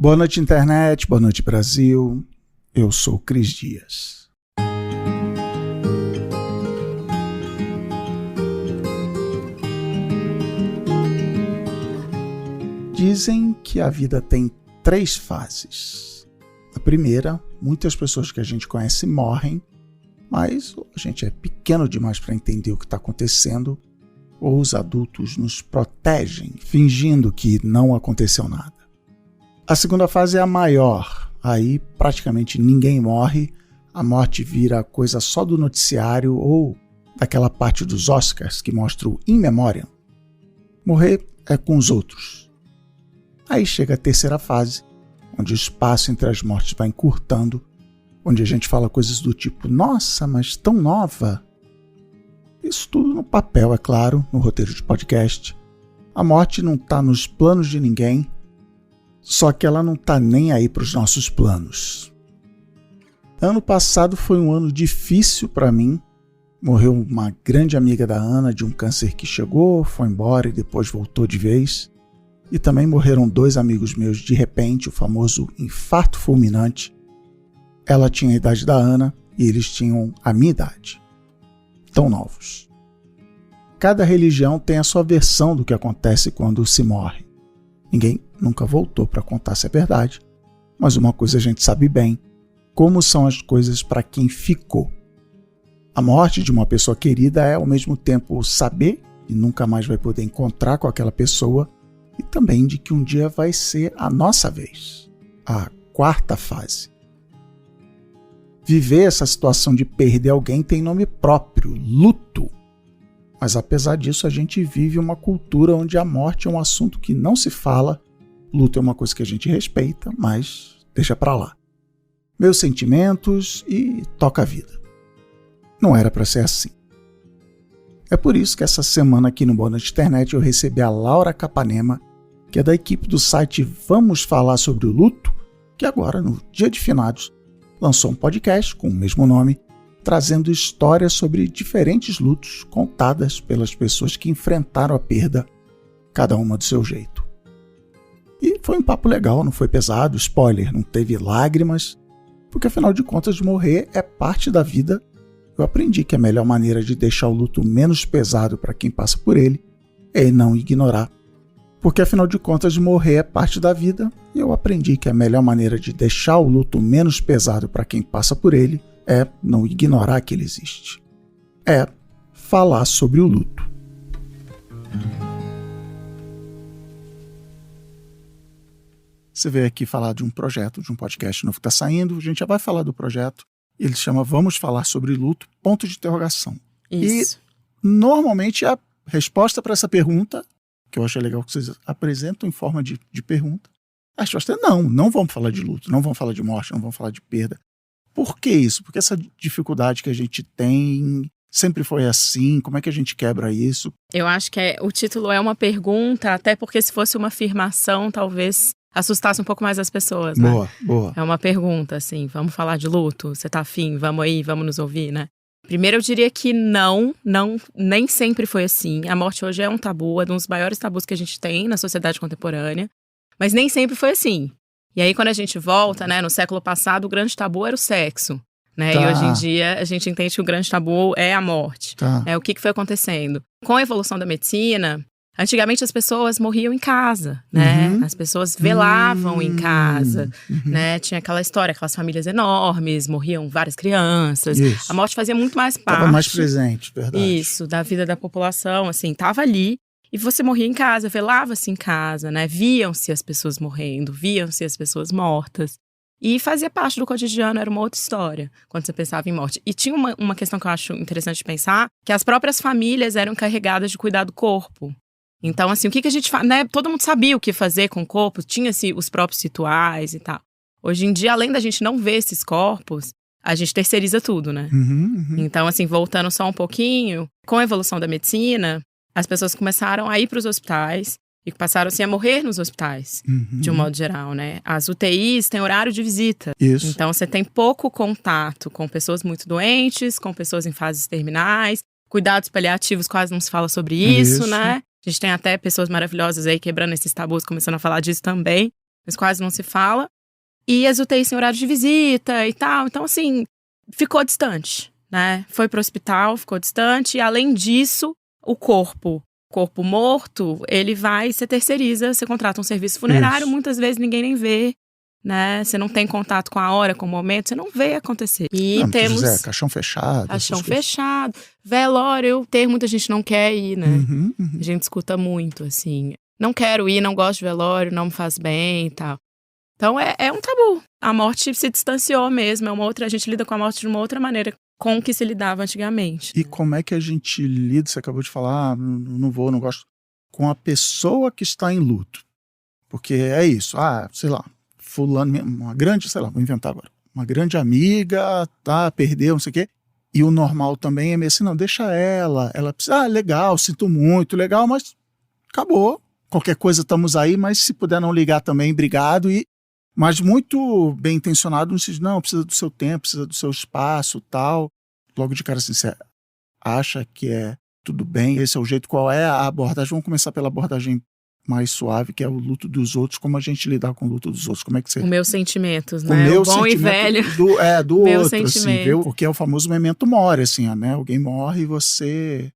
Boa noite, internet. Boa noite, Brasil. Eu sou o Cris Dias. Dizem que a vida tem 3 fases. A primeira, muitas pessoas que a gente conhece morrem, mas a gente é pequeno demais para entender o que está acontecendo, ou os adultos nos protegem, fingindo que não aconteceu nada. A segunda fase é a maior. Aí praticamente ninguém morre, a morte vira coisa só do noticiário ou daquela parte dos Oscars que mostra o in memoriam. Morrer é com os outros. Aí chega a terceira fase, onde o espaço entre as mortes vai encurtando, onde a gente fala coisas do tipo, nossa, mas tão nova. Isso tudo no papel, é claro, no roteiro de podcast. A morte não está nos planos de ninguém, só que ela não está nem aí para os nossos planos. Ano passado foi um ano difícil para mim. Morreu uma grande amiga da Ana de um câncer que chegou, foi embora e depois voltou de vez. E também morreram 2 amigos meus de repente, o famoso infarto fulminante. Ela tinha a idade da Ana e eles tinham a minha idade. Tão novos. Cada religião tem a sua versão do que acontece quando se morre. Ninguém nunca voltou para contar se é verdade, mas uma coisa a gente sabe bem, como são as coisas para quem ficou. A morte de uma pessoa querida é ao mesmo tempo saber que nunca mais vai poder encontrar com aquela pessoa e também de que um dia vai ser a nossa vez, a 4ª fase. Viver essa situação de perder alguém tem nome próprio, luto. Mas apesar disso, a gente vive uma cultura onde a morte é um assunto que não se fala, luto é uma coisa que a gente respeita, mas deixa pra lá. Meus sentimentos e toca a vida. Não era pra ser assim. É por isso que essa semana aqui no Boa Noite Internet eu recebi a Laura Capanema, que é da equipe do site Vamos Falar Sobre o Luto, que agora, no dia de finados, lançou um podcast com o mesmo nome, trazendo histórias sobre diferentes lutos contadas pelas pessoas que enfrentaram a perda, cada uma do seu jeito. E foi um papo legal, não foi pesado, spoiler, não teve lágrimas, porque afinal de contas morrer é parte da vida. Eu aprendi que a melhor maneira de deixar o luto menos pesado para quem passa por ele é não ignorar. Porque afinal de contas morrer é parte da vida e eu aprendi que a melhor maneira de deixar o luto menos pesado para quem passa por ele é não ignorar que ele existe. É falar sobre o luto. Você veio aqui falar de um projeto, de um podcast novo que está saindo, a gente já vai falar do projeto. Ele chama Vamos Falar Sobre Luto, ponto de interrogação. Isso. E normalmente a resposta para essa pergunta, que eu acho legal que vocês apresentam em forma de pergunta, a resposta é não vamos falar de luto, não vamos falar de morte, não vamos falar de perda. Por que isso? Porque essa dificuldade que a gente tem sempre foi assim? Como é que a gente quebra isso? Eu acho que o título é uma pergunta, até porque se fosse uma afirmação, talvez assustasse um pouco mais as pessoas, né? Boa. É uma pergunta, assim, vamos falar de luto? Você tá afim? Vamos aí, vamos nos ouvir, né? Primeiro eu diria que não, nem sempre foi assim. A morte hoje é um tabu, é um dos maiores tabus que a gente tem na sociedade contemporânea, mas nem sempre foi assim. E aí, quando a gente volta, né, no século passado, o grande tabu era o sexo, né? Tá. E hoje em dia, a gente entende que o grande tabu é a morte. Tá. O que foi acontecendo? Com a evolução da medicina, antigamente as pessoas morriam em casa, né? Uhum. As pessoas velavam em casa, né? Tinha aquela história, aquelas famílias enormes, morriam várias crianças. Isso. A morte fazia muito mais parte. Estava mais presente, verdade. Isso, da vida da população, assim, tava ali. E você morria em casa, velava-se em casa, né? Viam-se as pessoas morrendo, viam-se as pessoas mortas. E fazia parte do cotidiano, era uma outra história, quando você pensava em morte. E tinha uma questão que eu acho interessante de pensar, que as próprias famílias eram encarregadas de cuidar do corpo. Então, assim, o que a gente faz, né? Todo mundo sabia o que fazer com o corpo, tinha-se os próprios rituais e tal. Hoje em dia, além da gente não ver esses corpos, a gente terceiriza tudo, né? Então, assim, voltando só um pouquinho, com a evolução da medicina, as pessoas começaram a ir para os hospitais e passaram assim, a morrer nos hospitais, de um modo geral, né? As UTIs têm horário de visita. Isso. Então, você tem pouco contato com pessoas muito doentes, com pessoas em fases terminais. Cuidados paliativos, quase não se fala sobre isso, né? A gente tem até pessoas maravilhosas aí quebrando esses tabus, começando a falar disso também. mas quase não se fala. E as UTIs sem horário de visita e tal. Então, assim, ficou distante, né? Foi pro hospital, ficou distante. E, além disso, o corpo morto, ele vai, você terceiriza, você contrata um serviço funerário, muitas vezes ninguém nem vê, né? Você não tem contato com a hora, com o momento, você não vê acontecer. E não, temos... caixão fechado. Caixão fechado. Velório, muita gente não quer ir, né? A gente escuta muito, assim. Não quero ir, não gosto de velório, não me faz bem e tal. Então, é um tabu. A morte se distanciou mesmo, a gente lida com a morte de uma outra maneira com o que se lidava antigamente. E como é que a gente lida, você acabou de falar, não vou, não gosto, com a pessoa que está em luto? Porque é isso, sei lá, fulano, uma grande, sei lá, vou inventar agora, uma grande amiga, perdeu, não sei o quê, e o normal também é meio assim, não, deixa ela precisa, legal, sinto muito, legal, mas acabou, qualquer coisa estamos aí, mas se puder não ligar também, obrigado, mas muito bem intencionado, não, precisa do seu tempo, precisa do seu espaço, tal. Logo de cara, assim, você acha que é tudo bem, esse é o jeito, qual é a abordagem? Vamos começar pela abordagem mais suave, que é o luto dos outros, como a gente lidar com o luto dos outros, como é que você... Os meus sentimentos, né? O bom e velho. Do meu outro, assim, viu? Porque é o famoso memento mori, assim, né? Alguém morre e você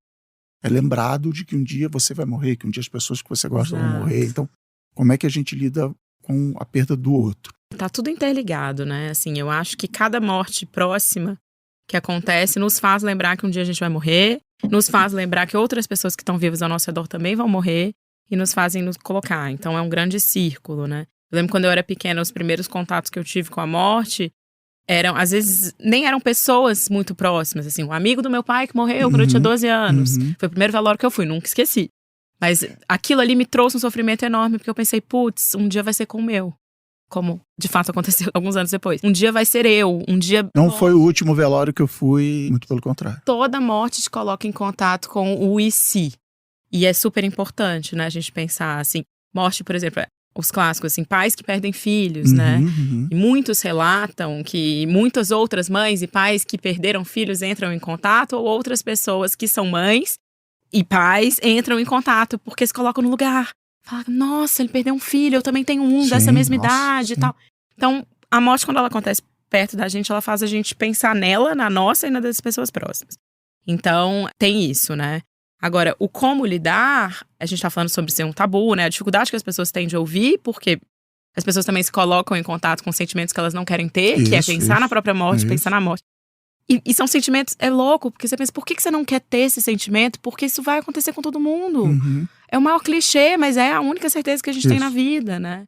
é lembrado de que um dia você vai morrer, que um dia as pessoas que você gosta vão morrer. Então, como é que a gente lida com a perda do outro? Tá tudo interligado, né? Assim, eu acho que cada morte próxima que acontece nos faz lembrar que um dia a gente vai morrer, nos faz lembrar que outras pessoas que estão vivas ao nosso redor também vão morrer e nos fazem nos colocar. Então é um grande círculo, né? Eu lembro quando eu era pequena, os primeiros contatos que eu tive com a morte às vezes, nem eram pessoas muito próximas, assim, um amigo do meu pai que morreu quando eu tinha 12 anos. Foi o primeiro velório que eu fui, nunca esqueci. Mas aquilo ali me trouxe um sofrimento enorme, porque eu pensei, putz, um dia vai ser com o meu. Como, de fato, aconteceu alguns anos depois. Um dia vai ser eu, um dia... Não foi o último velório que eu fui, muito pelo contrário. Toda morte te coloca em contato com o e se. E é super importante, né, a gente pensar, assim, morte, por exemplo, os clássicos, assim, pais que perdem filhos, né? E muitos relatam que muitas outras mães e pais que perderam filhos entram em contato, ou outras pessoas que são mães e pais entram em contato, porque se colocam no lugar. Fala, nossa, ele perdeu um filho, eu também tenho um dessa mesma idade e tal. Então, a morte, quando ela acontece perto da gente, ela faz a gente pensar nela, na nossa e na das pessoas próximas. Então, tem isso, né? Agora, o como lidar, a gente tá falando sobre ser um tabu, né? A dificuldade que as pessoas têm de ouvir, porque as pessoas também se colocam em contato com sentimentos que elas não querem ter, que é pensar na própria morte, pensar na morte. E são sentimentos, é louco, porque você pensa, por que você não quer ter esse sentimento? Porque isso vai acontecer com todo mundo. É o maior clichê, mas é a única certeza que a gente tem na vida, né?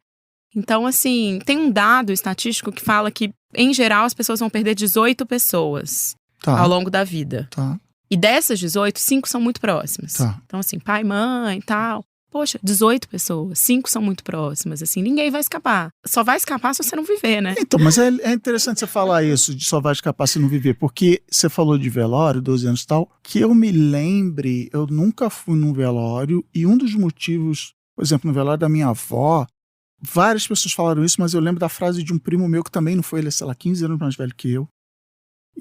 Então, assim, tem um dado estatístico que fala que, em geral, as pessoas vão perder 18 pessoas ao longo da vida. E dessas 18, 5 são muito próximas. Então, assim, pai, mãe e tal. Poxa, 18 pessoas, 5 são muito próximas, assim, ninguém vai escapar. Só vai escapar se você não viver, né? Então, mas é interessante você falar isso, de só vai escapar se não viver, porque você falou de velório, 12 anos e tal, que eu me lembre, eu nunca fui num velório, e um dos motivos, por exemplo, no velório da minha avó, várias pessoas falaram isso, mas eu lembro da frase de um primo meu que também não foi, ele é, sei lá, 15 anos mais velho que eu,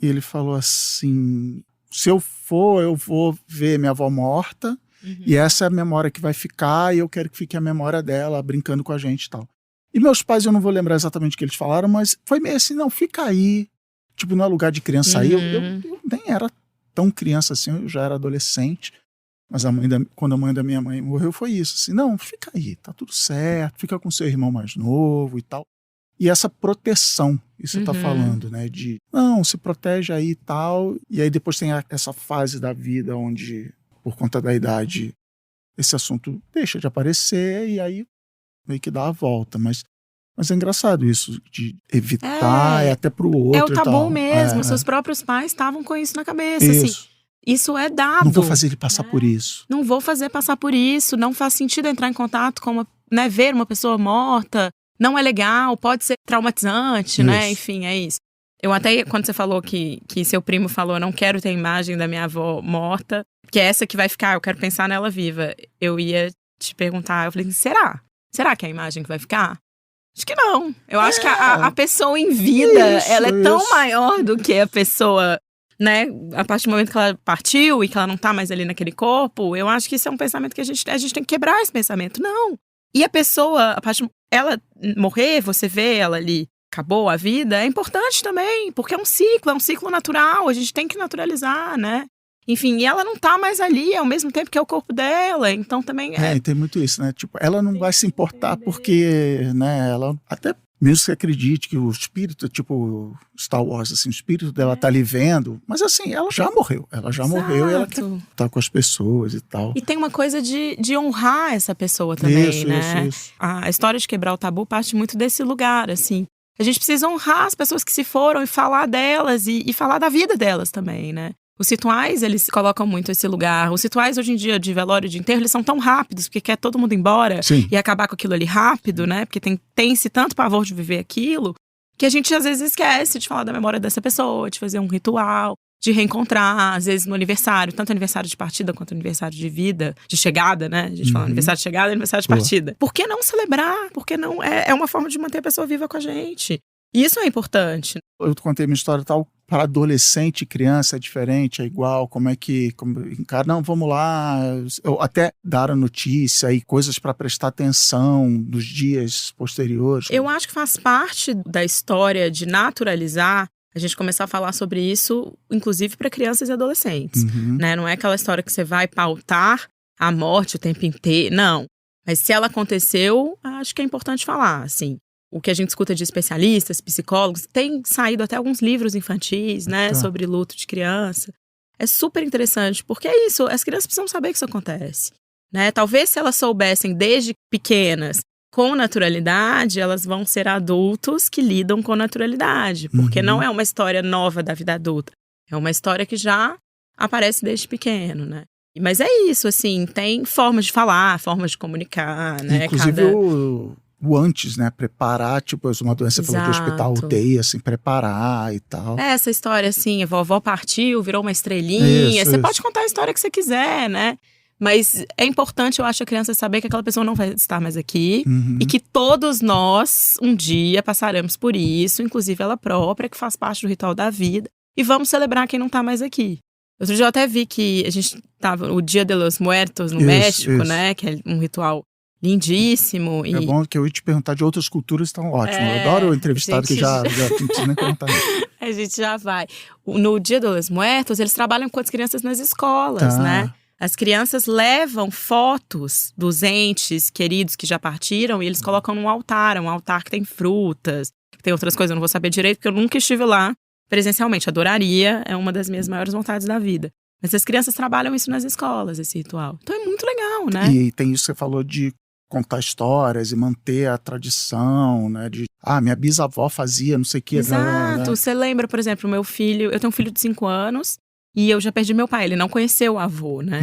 e ele falou assim, se eu for, eu vou ver minha avó morta, e essa é a memória que vai ficar, e eu quero que fique a memória dela, brincando com a gente e tal. E meus pais, eu não vou lembrar exatamente o que eles falaram, mas foi meio assim, não, fica aí. Tipo, não é lugar de criança aí. Eu nem era tão criança assim, eu já era adolescente. Mas quando a mãe da minha mãe morreu, foi isso. Assim, não, fica aí, tá tudo certo, fica com seu irmão mais novo e tal. E essa proteção, isso você tá falando, né? De, não, se protege aí e tal. E aí depois tem essa fase da vida onde, por conta da idade, esse assunto deixa de aparecer e aí meio que dá a volta. Mas é engraçado isso, de evitar, até pro outro. É o tabu tal. mesmo, seus próprios pais estavam com isso na cabeça, assim. Isso é dado. Não vou fazer ele passar por isso. Não vou fazer passar por isso, não faz sentido entrar em contato com ver uma pessoa morta, não é legal, pode ser traumatizante, né? Enfim, é isso. Eu até, quando você falou que seu primo falou, não quero ter a imagem da minha avó morta, que é essa que vai ficar, eu quero pensar nela viva. Eu ia te perguntar, eu falei, será? Será que é a imagem que vai ficar? Acho que não. Eu acho que a pessoa em vida, ela é tão maior do que a pessoa, né? A partir do momento que ela partiu e que ela não tá mais ali naquele corpo, eu acho que isso é um pensamento que a gente tem que quebrar esse pensamento. Não. E a pessoa, ela morrer, você vê ela ali, acabou a vida, é importante também, porque é um ciclo natural, a gente tem que naturalizar, né? Enfim, e ela não tá mais ali ao mesmo tempo que é o corpo dela, então também e tem muito isso, né? Tipo, ela não vai se importar porque, né, ela até mesmo que acredite que o espírito, tipo Star Wars, assim, o espírito dela tá ali vendo, mas assim, ela já morreu e ela quer estar com as pessoas e tal. E tem uma coisa de honrar essa pessoa também, isso, né? Isso. A história de quebrar o tabu parte muito desse lugar, assim. A gente precisa honrar as pessoas que se foram e falar delas e falar da vida delas também, né? Os rituais, eles colocam muito esse lugar. Os rituais, hoje em dia, de velório e de enterro, eles são tão rápidos, porque quer todo mundo ir embora e acabar com aquilo ali rápido, né? Porque tem-se tanto pavor de viver aquilo, que a gente, às vezes, esquece de falar da memória dessa pessoa, de fazer um ritual, de reencontrar, às vezes, no aniversário. Tanto aniversário de partida quanto aniversário de vida, de chegada, né? A gente fala aniversário de chegada e aniversário de partida. Por que não celebrar? Porque não é uma forma de manter a pessoa viva com a gente. E isso é importante. Eu contei minha história tal, para adolescente e criança é diferente, é igual, como encara, não, vamos lá, até dar a notícia e coisas para prestar atenção nos dias posteriores. Eu acho que faz parte da história de naturalizar a gente começar a falar sobre isso, inclusive para crianças e adolescentes, né? Não é aquela história que você vai pautar a morte o tempo inteiro, não. Mas se ela aconteceu, acho que é importante falar, assim. O que a gente escuta de especialistas, psicólogos, tem saído até alguns livros infantis, né, sobre luto de criança. É super interessante, porque é isso, as crianças precisam saber que isso acontece, né? Talvez se elas soubessem desde pequenas, com naturalidade, elas vão ser adultos que lidam com naturalidade, porque não é uma história nova da vida adulta, é uma história que já aparece desde pequeno, né? Mas é isso, assim, tem formas de falar, formas de comunicar, né? Inclusive o antes, né? Preparar, tipo, uma doença falou de hospital, UTI, assim, preparar e tal. Essa história, assim, a vovó partiu, virou uma estrelinha. Você pode contar a história que você quiser, né? Mas é importante, eu acho, a criança saber que aquela pessoa não vai estar mais aqui. E que todos nós, um dia, passaremos por isso, inclusive ela própria, que faz parte do ritual da vida. E vamos celebrar quem não tá mais aqui. Outro dia eu até vi que a gente tava o Dia de los Muertos no México, né? Que é um ritual lindíssimo. É bom que eu ia te perguntar de outras culturas, estão ótimo. Eu adoro o entrevistado que já não precisa nem perguntar. A gente já vai. No Dia dos Muertos, eles trabalham com as crianças nas escolas, né? As crianças levam fotos dos entes queridos que já partiram e eles colocam num altar, um altar que tem frutas, que tem outras coisas, eu não vou saber direito, porque eu nunca estive lá presencialmente. Adoraria, é uma das minhas maiores vontades da vida. Mas as crianças trabalham isso nas escolas, esse ritual. Então é muito legal, né? E tem isso que você falou de contar histórias e manter a tradição, né? De, minha bisavó fazia, não sei o que. Exato. Você lembra, por exemplo, meu filho, eu tenho um filho de 5 anos e eu já perdi meu pai, ele não conheceu o avô, né?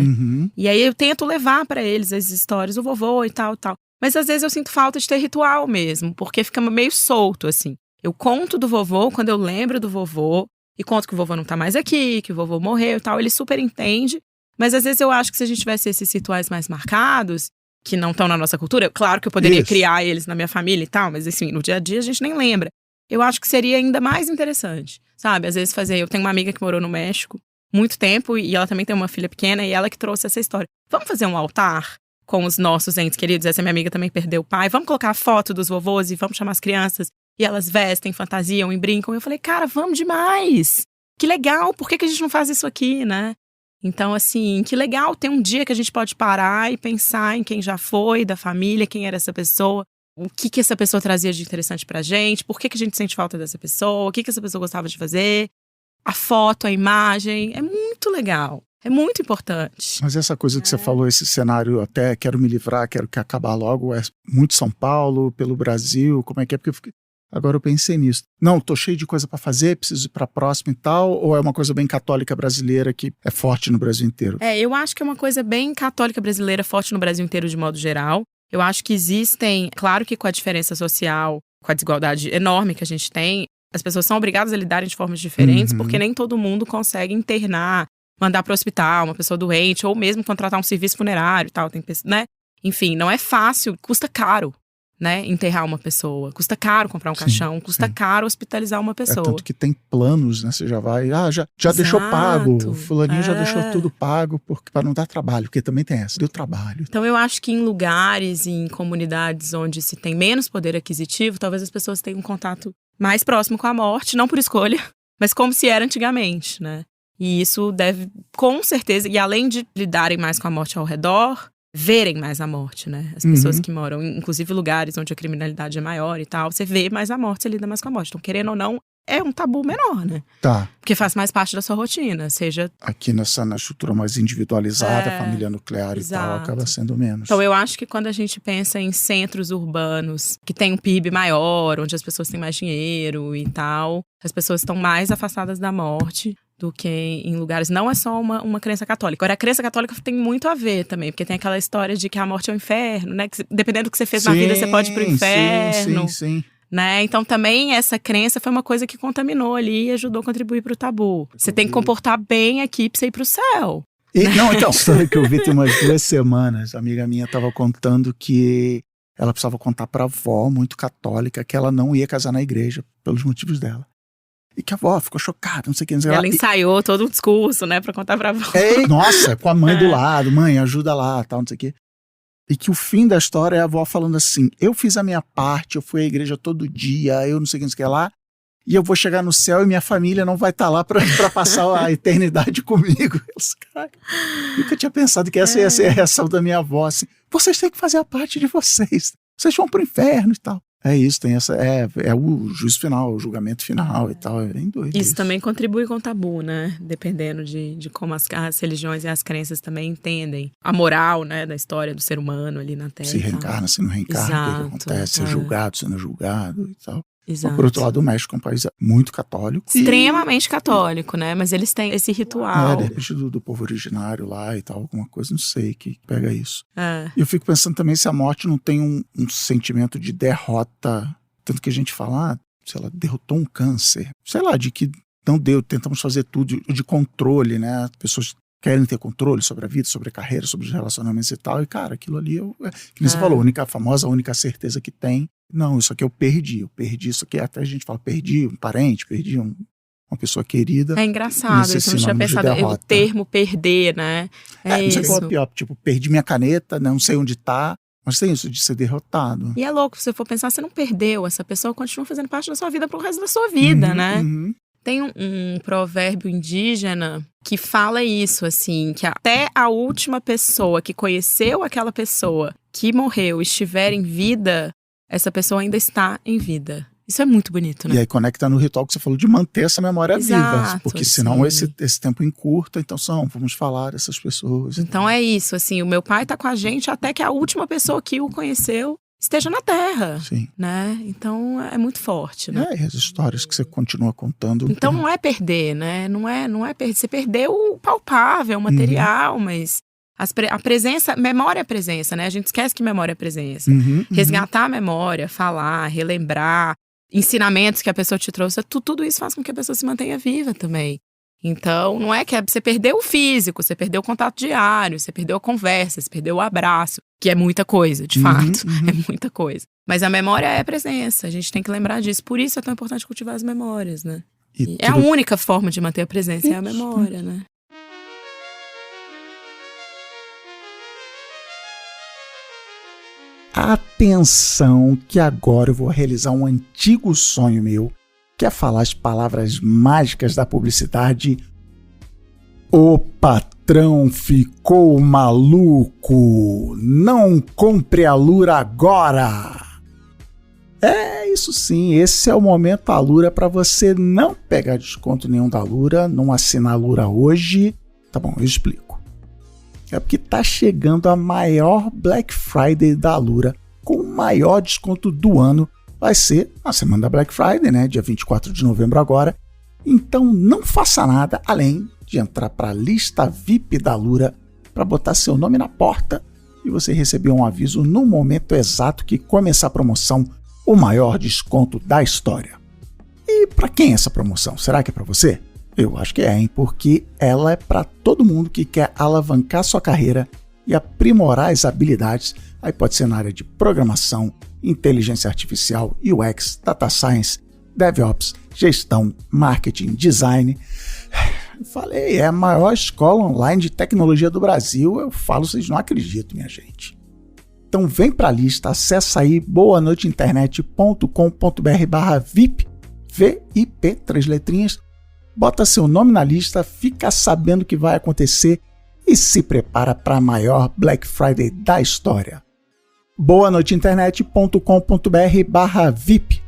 E aí eu tento levar pra eles as histórias do vovô e tal. Mas às vezes eu sinto falta de ter ritual mesmo, porque fica meio solto, assim. Eu conto do vovô quando eu lembro do vovô e conto que o vovô não tá mais aqui, que o vovô morreu e tal, ele super entende. Mas às vezes eu acho que se a gente tivesse esses rituais mais marcados, que não estão na nossa cultura, claro que eu poderia criar eles na minha família e tal, mas assim, no dia a dia a gente nem lembra. Eu acho que seria ainda mais interessante, sabe? Às vezes eu tenho uma amiga que morou no México muito tempo e ela também tem uma filha pequena e ela que trouxe essa história. Vamos fazer um altar com os nossos entes queridos? Essa minha amiga também perdeu o pai. Vamos colocar a foto dos vovôs e vamos chamar as crianças e elas vestem, fantasiam e brincam. Eu falei, cara, vamos demais! Que legal! Por que a gente não faz isso aqui, né? Então, assim, que legal ter um dia que a gente pode parar e pensar em quem já foi, da família, quem era essa pessoa, o que essa pessoa trazia de interessante pra gente, por que a gente sente falta dessa pessoa, o que essa pessoa gostava de fazer, a foto, a imagem, é muito legal, é muito importante. Mas essa coisa que você falou, esse cenário até quero me livrar, quero que acabar logo, é muito São Paulo, pelo Brasil, como é que é? Porque agora eu pensei nisso. Não, tô cheio de coisa para fazer, preciso ir para próxima e tal, ou é uma coisa bem católica brasileira que é forte no Brasil inteiro? Eu acho que é uma coisa bem católica brasileira, forte no Brasil inteiro de modo geral. Eu acho que existem, claro que com a diferença social, com a desigualdade enorme que a gente tem, as pessoas são obrigadas a lidarem de formas diferentes, porque nem todo mundo consegue internar, mandar para o hospital uma pessoa doente, ou mesmo contratar um serviço funerário e tal, tem, né? Enfim, não é fácil, custa caro. né, enterrar uma pessoa. Custa caro comprar um caixão, custa caro hospitalizar uma pessoa. Tanto que tem planos, né? Você já vai, já deixou pago, o fulaninho já deixou tudo pago para não dar trabalho, porque também tem essa, deu trabalho. Então eu acho que em lugares, em comunidades onde se tem menos poder aquisitivo, talvez as pessoas tenham um contato mais próximo com a morte, não por escolha, mas como se era antigamente, né? E isso deve, com certeza, e além de lidarem mais com a morte ao redor, verem mais a morte, né? As pessoas que moram, inclusive lugares onde a criminalidade é maior e tal, você vê mais a morte, você lida mais com a morte. Então, querendo ou não, é um tabu menor, né? Tá. Porque faz mais parte da sua rotina, seja... Aqui na estrutura mais individualizada, família nuclear e tal, acaba sendo menos. Então, eu acho que quando a gente pensa em centros urbanos que tem um PIB maior, onde as pessoas têm mais dinheiro e tal, as pessoas estão mais afastadas da morte do que em lugares... Não é só uma crença católica. Agora, a crença católica tem muito a ver também, porque tem aquela história de que a morte é o inferno, né? Que, dependendo do que você fez na vida, você pode ir pro inferno. Sim. Né? Então, também essa crença foi uma coisa que contaminou ali e ajudou a contribuir pro tabu. Você tem que comportar bem aqui pra você ir pro céu. Não, então, a história que eu vi tem umas 2 semanas, a amiga minha estava contando que ela precisava contar pra avó, muito católica, que ela não ia casar na igreja, pelos motivos dela. E que a avó ficou chocada, não sei o que. Ela ensaiou todo um discurso, né, pra contar pra avó. Nossa, com a mãe do lado, mãe, ajuda lá, tal, não sei o que. E que o fim da história é a avó falando assim, eu fiz a minha parte, eu fui à igreja todo dia, eu não sei o que lá, e eu vou chegar no céu e minha família não vai estar lá pra passar a eternidade comigo. Caraca, nunca tinha pensado que essa ia ser a reação da minha avó, assim, vocês têm que fazer a parte de vocês vão pro inferno e tal. É isso, tem essa, é o juízo final, o julgamento final e tal, é bem doido. Isso também contribui com o tabu, né? Dependendo de como as religiões e as crenças também entendem a moral, né, da história do ser humano ali na Terra. Se reencarna, se não reencarna, o que acontece, ser julgado, sendo julgado e tal. Exato. Mas, por outro lado, o México é um país muito católico. Extremamente católico, né? Mas eles têm esse ritual. De repente do povo originário lá e tal, alguma coisa, não sei, que pega isso. E eu fico pensando também se a morte não tem um sentimento de derrota, tanto que a gente fala, sei lá, derrotou um câncer. Sei lá, de que não deu, tentamos fazer tudo de controle, né? As pessoas querem ter controle sobre a vida, sobre a carreira, sobre os relacionamentos e tal. E, cara, aquilo ali, que nem você falou, a única certeza que tem. Não, isso aqui eu perdi isso aqui. Até a gente fala, perdi um parente, perdi uma pessoa querida. É engraçado, isso não tinha pensado. O termo perder, né? Não sei qual é o pior, tipo, perdi minha caneta, não sei onde tá. Mas tem isso de ser derrotado. E é louco, se você for pensar, você não perdeu. Essa pessoa continua fazendo parte da sua vida pro resto da sua vida, né? Tem um provérbio indígena que fala isso, assim, que até a última pessoa que conheceu aquela pessoa que morreu estiver em vida, essa pessoa ainda está em vida. Isso é muito bonito, né? E aí conecta no ritual que você falou de manter essa memória viva. Porque senão esse tempo encurta, então vamos falar dessas pessoas. Então é isso, assim, o meu pai tá com a gente até que a última pessoa que o conheceu esteja na Terra. Sim. Né? Então é muito forte, né? E as histórias que você continua contando. Então não é perder, né? Não é perder. Você perdeu o palpável, o material, mas a presença, memória é presença, né? A gente esquece que memória é presença. Resgatar a memória, falar, relembrar, ensinamentos que a pessoa te trouxe, tudo isso faz com que a pessoa se mantenha viva também. Então, não é que você perdeu o físico, você perdeu o contato diário, você perdeu a conversa, você perdeu o abraço, que é muita coisa, de fato, é muita coisa. Mas a memória é presença, a gente tem que lembrar disso. Por isso é tão importante cultivar as memórias, né? É a única forma de manter a presença, é a memória, né? Atenção, que agora eu vou realizar um antigo sonho meu, que é falar as palavras mágicas da publicidade. O patrão ficou maluco, não compre a Lura agora. Isso sim, esse é o momento Alura para você não pegar desconto nenhum da Lura, não assinar a Lura hoje. Tá bom, eu explico. É porque tá chegando a maior Black Friday da Alura, com o maior desconto do ano. Vai ser na semana da Black Friday, né? Dia 24 de novembro agora. Então não faça nada além de entrar para a lista VIP da Alura para botar seu nome na porta e você receber um aviso no momento exato que começar a promoção, o maior desconto da história. E para quem é essa promoção? Será que é para você? Eu acho que é, hein? Porque ela é para todo mundo que quer alavancar sua carreira e aprimorar as habilidades. Aí pode ser na área de programação, inteligência artificial, UX, data science, DevOps, gestão, marketing, design. Falei, é a maior escola online de tecnologia do Brasil. Eu falo, vocês não acreditam, minha gente. Então vem pra lista, acessa aí boanoiteinternet.com.br/VIP, VIP, 3 letrinhas, bota seu nome na lista, fica sabendo o que vai acontecer e se prepara para a maior Black Friday da história. boanoiteinternet.com.br/VIP.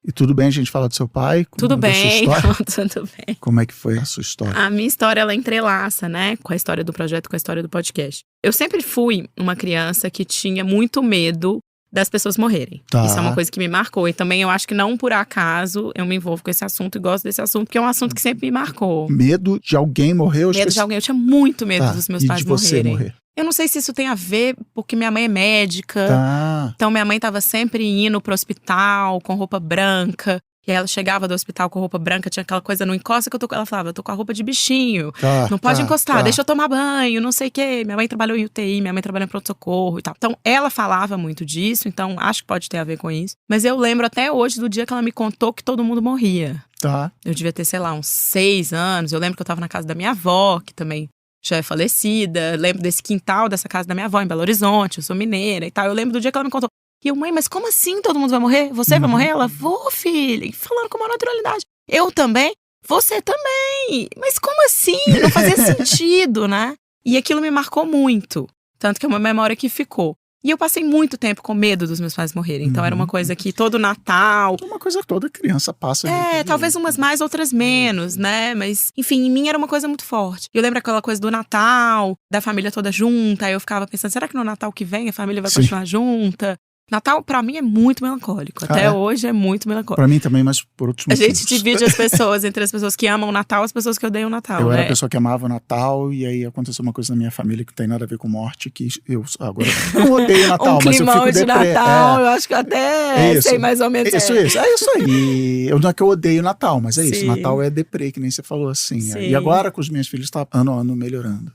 E tudo bem a gente falar do seu pai? Tudo bem, tudo bem. Como é que foi a sua história? A minha história, ela entrelaça, né? Com a história do projeto, com a história do podcast. Eu sempre fui uma criança que tinha muito medo das pessoas morrerem. Tá. Isso é uma coisa que me marcou. E também eu acho que não por acaso eu me envolvo com esse assunto e gosto desse assunto, porque é um assunto que sempre me marcou. Medo de alguém morrer? Medo de alguém. Eu tinha muito medo dos meus pais de você morrerem. Morrer? Eu não sei se isso tem a ver, porque minha mãe é médica. Tá. Então minha mãe tava sempre indo pro hospital com roupa branca. E aí ela chegava do hospital com roupa branca, tinha aquela coisa, não encosta que eu tô... Ela falava, eu tô com a roupa de bichinho, não pode encostar, deixa eu tomar banho, não sei o quê. Minha mãe trabalhou em UTI, minha mãe trabalhou em pronto-socorro e tal. Então ela falava muito disso, então acho que pode ter a ver com isso. Mas eu lembro até hoje do dia que ela me contou que todo mundo morria. Tá. Eu devia ter, sei lá, uns 6 anos. Eu lembro que eu tava na casa da minha avó, que também já é falecida. Lembro desse quintal dessa casa da minha avó em Belo Horizonte, eu sou mineira e tal. Eu lembro do dia que ela me contou. E eu, mãe, mas como assim todo mundo vai morrer? Você vai morrer? Ela, vou, filha. E falando com uma naturalidade. Eu também? Você também. Mas como assim? Não fazia sentido, né? E aquilo me marcou muito. Tanto que é uma memória que ficou. E eu passei muito tempo com medo dos meus pais morrerem. Então era uma coisa que todo Natal... Uma coisa que toda criança passa. Talvez umas mais, outras menos, né? Mas, enfim, em mim era uma coisa muito forte. Eu lembro aquela coisa do Natal, da família toda junta. Aí eu ficava pensando, será que no Natal que vem a família vai continuar junta? Natal, pra mim, é muito melancólico. Até hoje é muito melancólico. Pra mim também, mas por outros motivos. A gente divide as pessoas entre as pessoas que amam o Natal e as pessoas que odeiam o Natal. Eu era a pessoa que amava o Natal e aí aconteceu uma coisa na minha família que não tem nada a ver com morte, que eu agora não odeio o Natal, mas eu fico de Natal, eu acho que até sei mais ou menos. Isso. É isso aí. Não é que eu odeio o Natal, mas é isso. Natal é deprê, que nem você falou assim. E agora com os meus filhos tá ano a ano melhorando.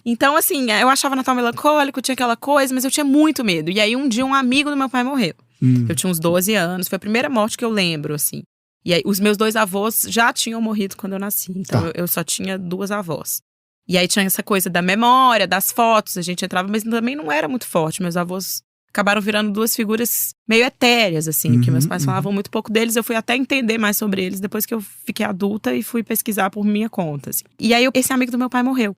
Então assim, eu achava o Natal melancólico, tinha aquela coisa, mas eu tinha muito medo. E aí um dia um amigo do meu pai morreu. Eu tinha uns 12 anos, foi a primeira morte que eu lembro, assim. E aí, os meus 2 avós já tinham morrido quando eu nasci. Então, eu só tinha 2 avós. E aí, tinha essa coisa da memória, das fotos. A gente entrava, mas também não era muito forte. Meus avós acabaram virando 2 figuras meio etéreas, assim. Porque meus pais falavam muito pouco deles. Eu fui até entender mais sobre eles depois que eu fiquei adulta e fui pesquisar por minha conta, assim. E aí, esse amigo do meu pai morreu.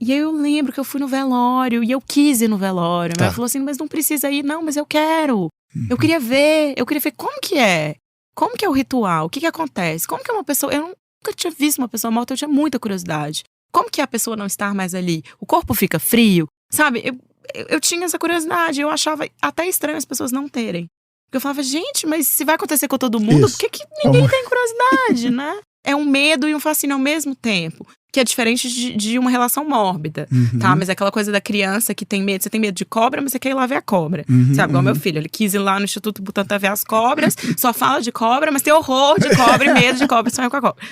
E aí, eu lembro que eu fui no velório e eu quis ir no velório. Meu pai falou assim, mas não precisa ir. Não, mas eu quero. Eu queria ver como que é. Como que é o ritual? O que acontece? Como que é uma pessoa... Eu nunca tinha visto uma pessoa morta, eu tinha muita curiosidade. Como que é a pessoa não estar mais ali? O corpo fica frio? Sabe? Eu tinha essa curiosidade, eu achava até estranho as pessoas não terem. Porque eu falava, gente, mas se vai acontecer com todo mundo, por que ninguém tem curiosidade, né? É um medo e um fascínio ao mesmo tempo. Que é diferente de uma relação mórbida, tá? Mas é aquela coisa da criança que tem medo. Você tem medo de cobra, mas você quer ir lá ver a cobra. Sabe, igual meu filho. Ele quis ir lá no Instituto Butantan ver as cobras, só fala de cobra, mas tem horror de cobra e medo de cobra, sonha com a cobra.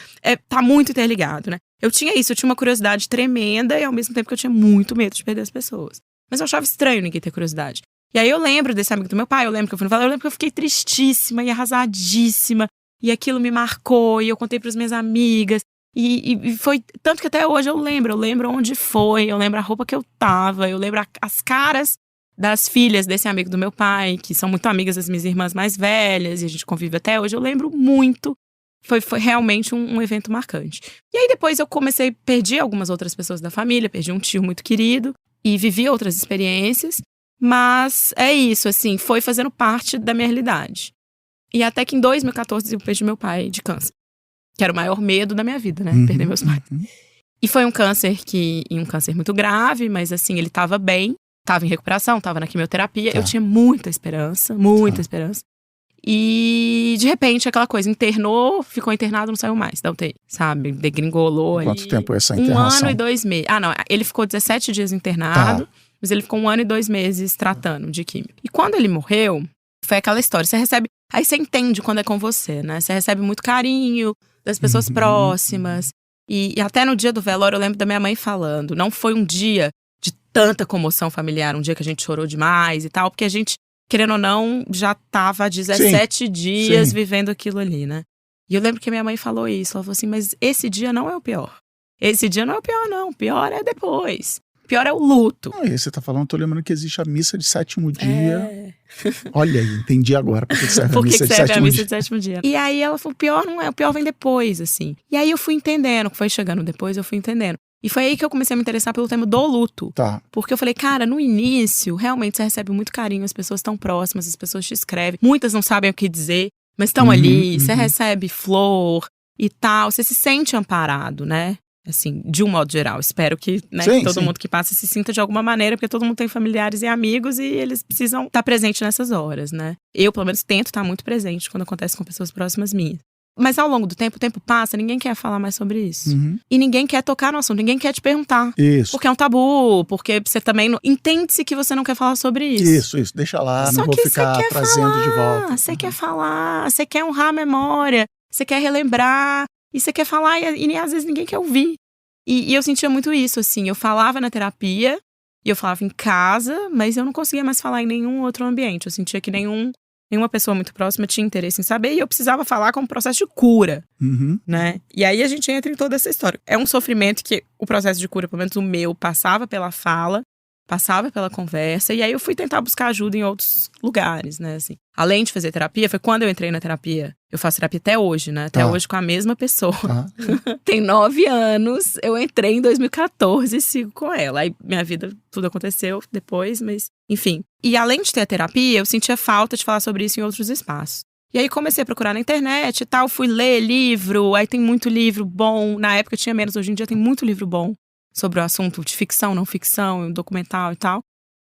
Tá muito interligado, né? Eu tinha isso, eu tinha uma curiosidade tremenda e ao mesmo tempo que eu tinha muito medo de perder as pessoas. Mas eu achava estranho ninguém ter curiosidade. E aí eu lembro desse amigo do meu pai, eu lembro que eu fui no velório, eu lembro que eu fiquei tristíssima e arrasadíssima. E aquilo me marcou, e eu contei para as minhas amigas. E foi tanto que até hoje eu lembro onde foi, eu lembro a roupa que eu tava, eu lembro as caras das filhas desse amigo do meu pai, que são muito amigas das minhas irmãs mais velhas, e a gente convive até hoje, eu lembro muito. Foi realmente um evento marcante. E aí depois eu perdi algumas outras pessoas da família, perdi um tio muito querido, e vivi outras experiências, mas é isso, assim, foi fazendo parte da minha realidade. E até que em 2014 eu perdi meu pai de câncer. Que era o maior medo da minha vida, né? Perder meus pais. E foi um câncer muito grave, mas assim, ele tava bem. Tava em recuperação, tava na quimioterapia. Eu tinha muita esperança. E, de repente, aquela coisa, ficou internado, não saiu mais da UTI, sabe? Degringolou ali. Quanto tempo é essa internação? 1 ano e 2 meses. Não, ele ficou 17 dias internado, mas ele ficou 1 ano e 2 meses tratando de químio. E quando ele morreu, foi aquela história, aí você entende quando é com você, né? Você recebe muito carinho das pessoas próximas. E até no dia do velório eu lembro da minha mãe falando, não foi um dia de tanta comoção familiar, um dia que a gente chorou demais e tal, porque a gente, querendo ou não, já tava há 17 dias vivendo aquilo ali, né? E eu lembro que a minha mãe falou isso, ela falou assim, mas esse dia não é o pior. Esse dia não é o pior, não. O pior é depois. O pior é o luto. Não, você tá falando, tô lembrando que existe a missa de 7º dia. Olha aí, entendi agora porque serve a missa de 7º dia. E aí ela falou, o pior não é, o pior vem depois, assim. E aí eu fui entendendo, foi chegando depois, eu fui entendendo. E foi aí que eu comecei a me interessar pelo tema do luto. Tá. Porque eu falei, cara, no início, realmente você recebe muito carinho, as pessoas estão próximas, as pessoas te escrevem. Muitas não sabem o que dizer, mas estão ali, você recebe flor e tal, você se sente amparado, né? Assim, de um modo geral. Espero que, né, que todo mundo que passa se sinta de alguma maneira, porque todo mundo tem familiares e amigos e eles precisam estar presentes nessas horas, né? Eu, pelo menos, tento estar muito presente quando acontece com pessoas próximas minhas. Mas ao longo do tempo, o tempo passa, ninguém quer falar mais sobre isso. E ninguém quer tocar no assunto, ninguém quer te perguntar. Isso. Porque é um tabu, porque você também entende-se que você não quer falar sobre isso. Isso, deixa lá, Só não vou ficar trazendo de volta. Você quer falar, você quer honrar a memória, você quer relembrar, e você quer falar e às vezes ninguém quer ouvir. E eu sentia muito isso, assim, eu falava na terapia, e eu falava em casa, mas eu não conseguia mais falar em nenhum outro ambiente. Eu sentia que nenhuma pessoa muito próxima tinha interesse em saber, e eu precisava falar como processo de cura, né? E aí a gente entra em toda essa história. É um sofrimento que o processo de cura, pelo menos o meu, passava pela fala, passava pela conversa, e aí eu fui tentar buscar ajuda em outros lugares, né, assim. Além de fazer terapia, foi quando eu entrei na terapia. Eu faço terapia até hoje, né, até hoje com a mesma pessoa. Tem 9 anos, eu entrei em 2014 e sigo com ela. Aí minha vida, tudo aconteceu depois, mas enfim. E além de ter a terapia, eu sentia falta de falar sobre isso em outros espaços. E aí comecei a procurar na internet e tal, fui ler livro, aí tem muito livro bom. Na época tinha menos, hoje em dia tem muito livro bom sobre o assunto de ficção, não ficção, documental e tal.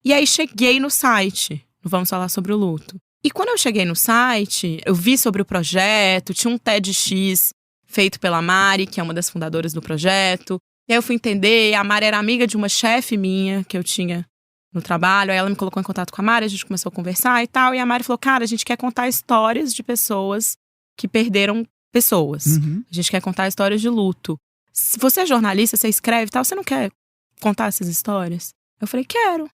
E aí cheguei no site, Vamos Falar Sobre o Luto. E quando eu cheguei no site, eu vi sobre o projeto, tinha um TEDx feito pela Mari, que é uma das fundadoras do projeto. E aí eu fui entender, a Mari era amiga de uma chefe minha que eu tinha no trabalho. Aí ela me colocou em contato com a Mari, a gente começou a conversar e tal. E a Mari falou, cara, a gente quer contar histórias de pessoas que perderam pessoas. A gente quer contar histórias de luto. Se você é jornalista, você escreve e tal, você não quer contar essas histórias? Eu falei, quero.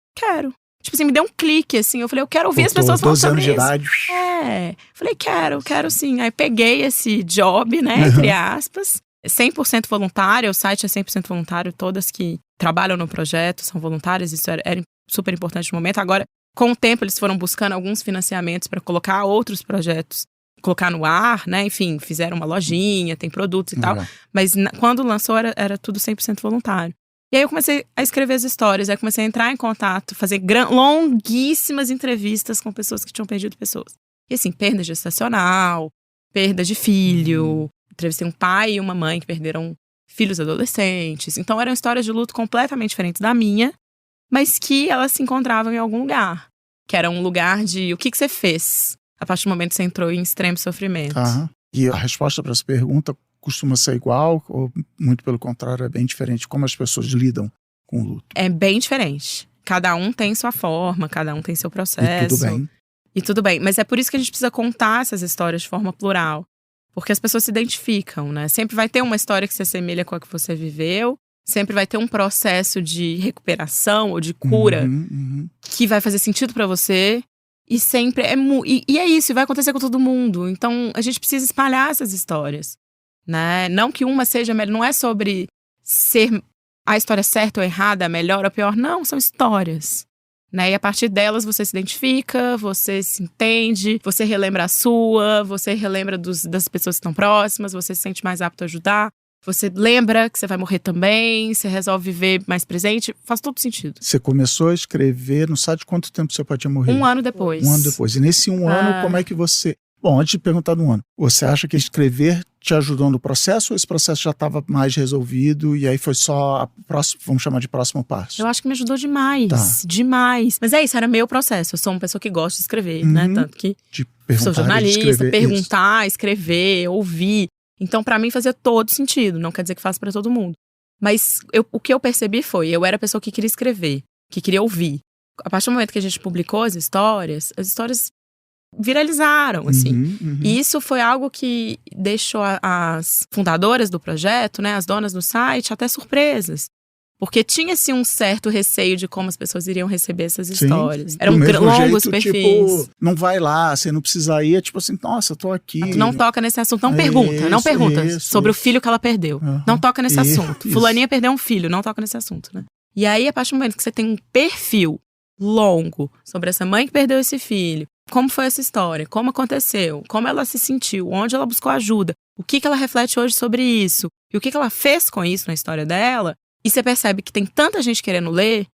Tipo assim, me deu um clique, assim. Eu falei, eu quero ouvir as pessoas falando sobre isso. 12 anos de idade. Falei, quero sim. Aí peguei esse job, né, entre aspas. 100% voluntário, o site é 100% voluntário. Todas que trabalham no projeto são voluntárias. Isso era super importante no momento. Agora, com o tempo, eles foram buscando alguns financiamentos para colocar outros projetos, colocar no ar, né? Enfim, fizeram uma lojinha, tem produtos e tal. Mas quando lançou, era tudo 100% voluntário. E aí eu comecei a escrever as histórias, aí comecei a entrar em contato, fazer longuíssimas entrevistas com pessoas que tinham perdido pessoas. E assim, perda gestacional, perda de filho. Entrevistei um pai e uma mãe que perderam filhos adolescentes. Então eram histórias de luto completamente diferentes da minha, mas que elas se encontravam em algum lugar. Que era um lugar de o que você fez a partir do momento que você entrou em extremo sofrimento. E a resposta para essa pergunta costuma ser igual ou, muito pelo contrário, é bem diferente? Como as pessoas lidam com o luto? É bem diferente. Cada um tem sua forma, cada um tem seu processo. E tudo bem. Mas é por isso que a gente precisa contar essas histórias de forma plural. Porque as pessoas se identificam, né? Sempre vai ter uma história que se assemelha com a que você viveu. Sempre vai ter um processo de recuperação ou de cura que vai fazer sentido pra você. E sempre e é isso, vai acontecer com todo mundo. Então, a gente precisa espalhar essas histórias, né? Não que uma seja melhor, não é sobre ser a história certa ou errada, melhor ou pior. Não, são histórias, né? E a partir delas você se identifica, você se entende, você relembra a sua, você relembra das pessoas que estão próximas, você se sente mais apto a ajudar. Você lembra que você vai morrer também, você resolve viver mais presente, faz todo sentido. Você começou a escrever no site, quanto tempo você podia morrer? 1 ano depois. 1 ano depois. E nesse 1 ano, como é que você... Bom, antes de perguntar do ano, você acha que escrever te ajudou no processo ou esse processo já estava mais resolvido e aí foi só a próxima, vamos chamar de próximo passo? Eu acho que me ajudou demais, demais. Mas é isso, era meu processo. Eu sou uma pessoa que gosta de escrever, né? Tanto que sou jornalista, perguntar, escrever, ouvir. Então, pra mim, fazia todo sentido. Não quer dizer que faça pra todo mundo. Mas o que eu percebi foi, eu era a pessoa que queria escrever, que queria ouvir. A partir do momento que a gente publicou as histórias viralizaram, assim. Uhum. E isso foi algo que deixou as fundadoras do projeto, né, as donas do site, até surpresas. Porque tinha-se um certo receio de como as pessoas iriam receber essas histórias. Sim. Eram longos perfis. Tipo, não vai lá, você não precisa ir. É tipo assim, nossa, eu tô aqui. Tu não toca nesse assunto, não pergunta sobre o filho que ela perdeu. Não toca nesse assunto. Fulaninha perdeu um filho, não toca nesse assunto, né? E aí, a partir do momento que você tem um perfil longo sobre essa mãe que perdeu esse filho, como foi essa história, como aconteceu, como ela se sentiu, onde ela buscou ajuda, o que ela reflete hoje sobre isso, e o que ela fez com isso na história dela, e você percebe que tem tanta gente querendo ler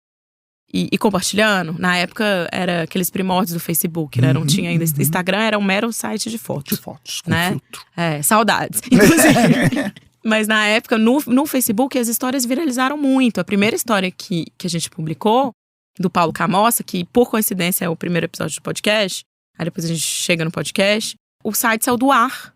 e compartilhando. Na época, era aqueles primórdios do Facebook, né? Não tinha ainda. Instagram era um mero site de fotos. De fotos, com né? filtro. Saudades. Inclusive. Mas na época, no Facebook, as histórias viralizaram muito. A primeira história que a gente publicou, do Paulo Camossa, que por coincidência é o primeiro episódio do podcast, aí depois a gente chega no podcast, o site saiu do ar.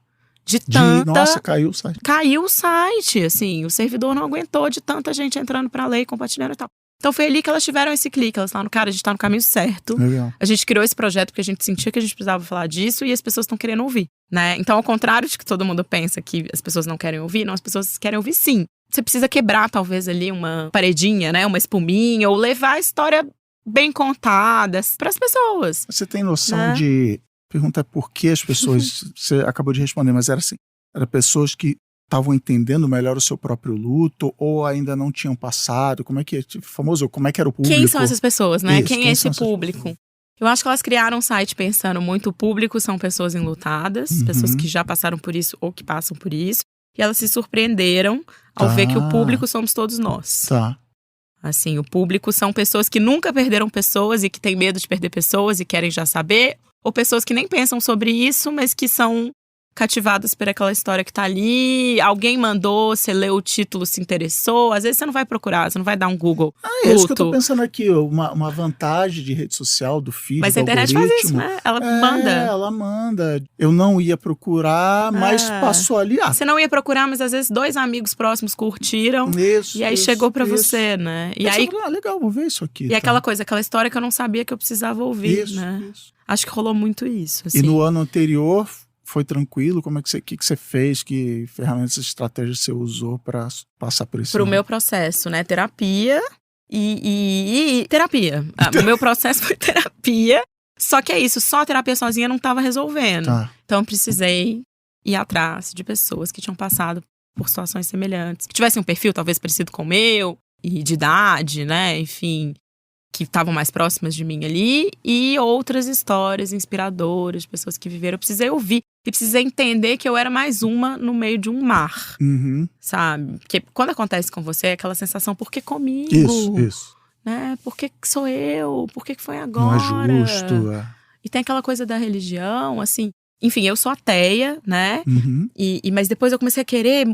Nossa, caiu o site. Caiu o site, assim, o servidor não aguentou de tanta gente entrando pra ler e compartilhando e tal. Então foi ali que elas tiveram esse clique, elas falaram, cara, a gente tá no caminho certo. Legal. A gente criou esse projeto porque a gente sentia que a gente precisava falar disso e as pessoas estão querendo ouvir, né? Então, ao contrário de que todo mundo pensa que as pessoas não querem ouvir, não, as pessoas querem ouvir sim. Você precisa quebrar, talvez, ali uma paredinha, né? Uma espuminha, ou levar a história bem contada pras pessoas. Você tem noção de... Pergunta por que as pessoas... Você acabou de responder, mas era assim... Era pessoas que estavam entendendo melhor o seu próprio luto ou ainda não tinham passado? Como é que é? Famoso, como é que era o público? Quem são essas pessoas, né? Isso, quem é esse público? Eu acho que elas criaram um site pensando muito, o público são pessoas enlutadas, pessoas que já passaram por isso ou que passam por isso. E elas se surpreenderam ao ver que o público somos todos nós. Tá. Assim, o público são pessoas que nunca perderam pessoas e que têm medo de perder pessoas e querem já saber. Ou pessoas que nem pensam sobre isso, mas que são cativadas por aquela história que tá ali. Alguém mandou, você leu o título, se interessou. Às vezes você não vai procurar, você não vai dar um Google. É isso que eu tô pensando aqui. Uma vantagem de rede social, do feed, mas a internet faz isso, né? Ela manda. Ela manda. Eu não ia procurar, mas passou ali. Você não ia procurar, mas às vezes 2 amigos próximos curtiram. Isso, e aí chegou pra você, né? E aí, legal, vou ver isso aqui. E aquela coisa, aquela história que eu não sabia que eu precisava ouvir, né? Isso. Acho que rolou muito isso. Assim. E no ano anterior... Foi tranquilo? Como é que você fez? Que ferramentas e estratégias você usou para passar por isso? Pro meu processo, né? Terapia e terapia. O meu processo foi terapia. Só que é isso, só a terapia sozinha não estava resolvendo. Tá. Então eu precisei ir atrás de pessoas que tinham passado por situações semelhantes. Que tivessem um perfil talvez parecido com o meu, e de idade, né? Enfim, que estavam mais próximas de mim ali. E outras histórias inspiradoras de pessoas que viveram. Eu precisei ouvir. E precisei entender que eu era mais uma no meio de um mar, sabe? Porque quando acontece com você, é aquela sensação, por que comigo? Isso. Né? Por que sou eu? Por que foi agora? Não é justo. E tem aquela coisa da religião, assim... Enfim, eu sou ateia, né? Mas depois eu comecei a querer...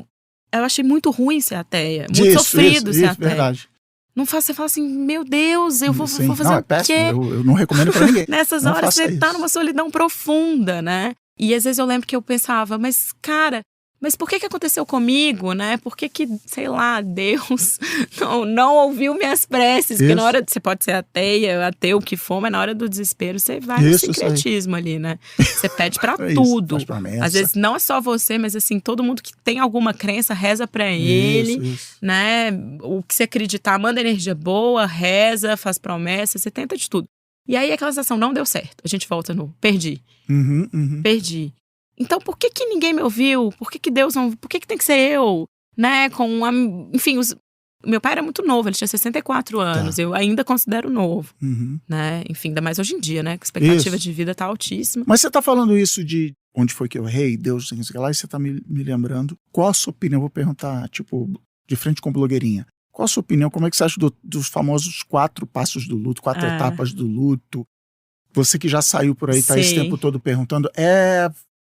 Eu achei muito ruim ser ateia. Muito sofrido ser ateia. Verdade. Não faz, você fala assim, meu Deus, eu vou fazer não, o quê? Eu não recomendo pra ninguém. Nessas horas você tá numa solidão profunda, né? E às vezes eu lembro que eu pensava, mas cara, mas por que aconteceu comigo, né? Por que, sei lá, Deus não ouviu minhas preces? Porque na hora, você pode ser ateia, ateu, o que for, mas na hora do desespero você vai no sincretismo ali, né? Você pede pra tudo. Às vezes não é só você, mas assim, todo mundo que tem alguma crença reza pra ele, né? O que você acreditar, manda energia boa, reza, faz promessa, você tenta de tudo. E aí aquela sensação, não deu certo. A gente volta no perdi. Perdi. Então por que ninguém me ouviu? Por que Deus não... Por que tem que ser eu? Né? Enfim, meu pai era muito novo, ele tinha 64 anos. Eu ainda considero novo. Né? Enfim, ainda mais hoje em dia, né? Que a expectativa de vida tá altíssima. Mas você tá falando isso de onde foi que eu errei, Deus, sei lá, e você tá me lembrando. Qual a sua opinião? Eu vou perguntar, tipo, de frente com blogueirinha. Qual a sua opinião? Como é que você acha dos famosos 4 passos do luto, 4 etapas do luto? Você que já saiu por aí, tá esse tempo todo perguntando,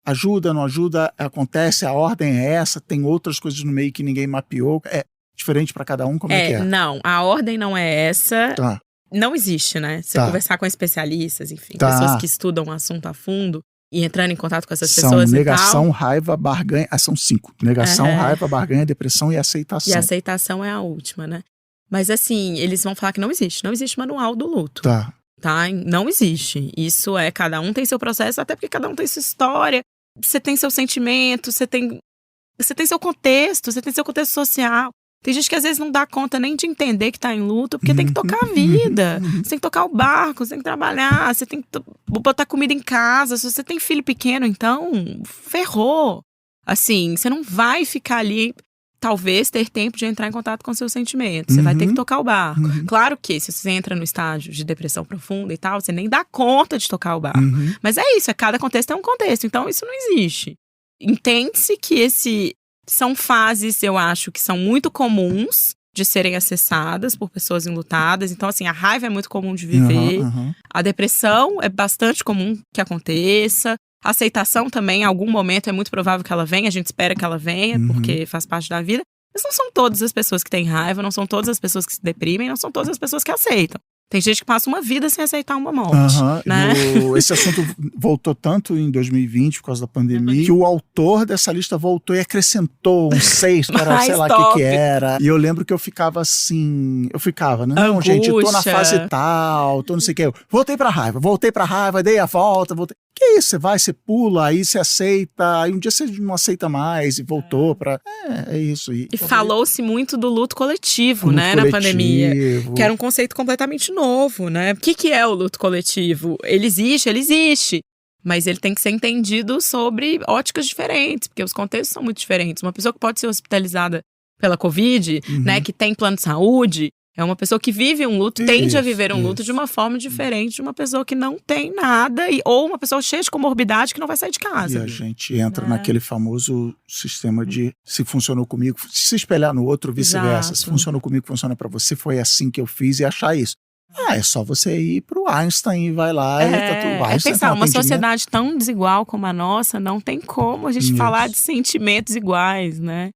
ajuda, não ajuda, acontece, a ordem é essa, tem outras coisas no meio que ninguém mapeou, é diferente para cada um, como é que é? Não, a ordem não é essa, não existe, né? Você conversar com especialistas, enfim, pessoas que estudam o assunto a fundo e entrando em contato com essas pessoas negação, raiva, barganha, são 5. Negação, raiva, barganha, depressão e aceitação. E a aceitação é a última, né? Mas assim, eles vão falar que não existe manual do luto. tá? Não existe. Isso é, cada um tem seu processo, até porque cada um tem sua história. Você tem seu sentimento, você tem seu contexto, você tem seu contexto social. Tem gente que às vezes não dá conta nem de entender que tá em luto, porque tem que tocar a vida. Você tem que tocar o barco, você tem que trabalhar, você tem que botar comida em casa. Se você tem filho pequeno, então, ferrou. Assim, você não vai ficar ali, talvez, ter tempo de entrar em contato com seus sentimentos. Você vai ter que tocar o barco. Claro que se você entra no estágio de depressão profunda e tal, você nem dá conta de tocar o barco. Mas é isso, cada contexto é um contexto. Então, isso não existe. Entende-se que são fases, eu acho, que são muito comuns de serem acessadas por pessoas enlutadas. Então, assim, a raiva é muito comum de viver. A depressão é bastante comum que aconteça. A aceitação também, em algum momento, é muito provável que ela venha. A gente espera que ela venha, porque faz parte da vida. Mas não são todas as pessoas que têm raiva, não são todas as pessoas que se deprimem, não são todas as pessoas que aceitam. Tem gente que passa uma vida sem aceitar uma morte, né? Esse assunto voltou tanto em 2020 por causa da pandemia, que o autor dessa lista voltou e acrescentou um 6 para sei lá o que era. E eu lembro que eu ficava assim, né? Não, gente, eu tô na fase tal, tô não sei o que. Eu voltei pra raiva, dei a volta, voltei. Que isso? Você vai, você pula, aí você aceita, aí um dia você não aceita mais e voltou pra... É isso. E falou-se muito do luto coletivo, né, na pandemia. Que era um conceito completamente novo, né? O que é o luto coletivo? Ele existe. Mas ele tem que ser entendido sobre óticas diferentes, porque os contextos são muito diferentes. Uma pessoa que pode ser hospitalizada pela Covid, né, que tem plano de saúde, é uma pessoa que vive um luto, tende a viver um luto de uma forma diferente de uma pessoa que não tem nada, ou uma pessoa cheia de comorbidade que não vai sair de casa. E a gente entra naquele famoso sistema de se funcionou comigo, se espelhar no outro, vice-versa. Se funcionou comigo, funciona pra você, foi assim que eu fiz, e achar isso. É só você ir pro Einstein e vai lá e tá tudo. Einstein pensar, uma sociedade tão desigual como a nossa, não tem como a gente falar de sentimentos iguais, né?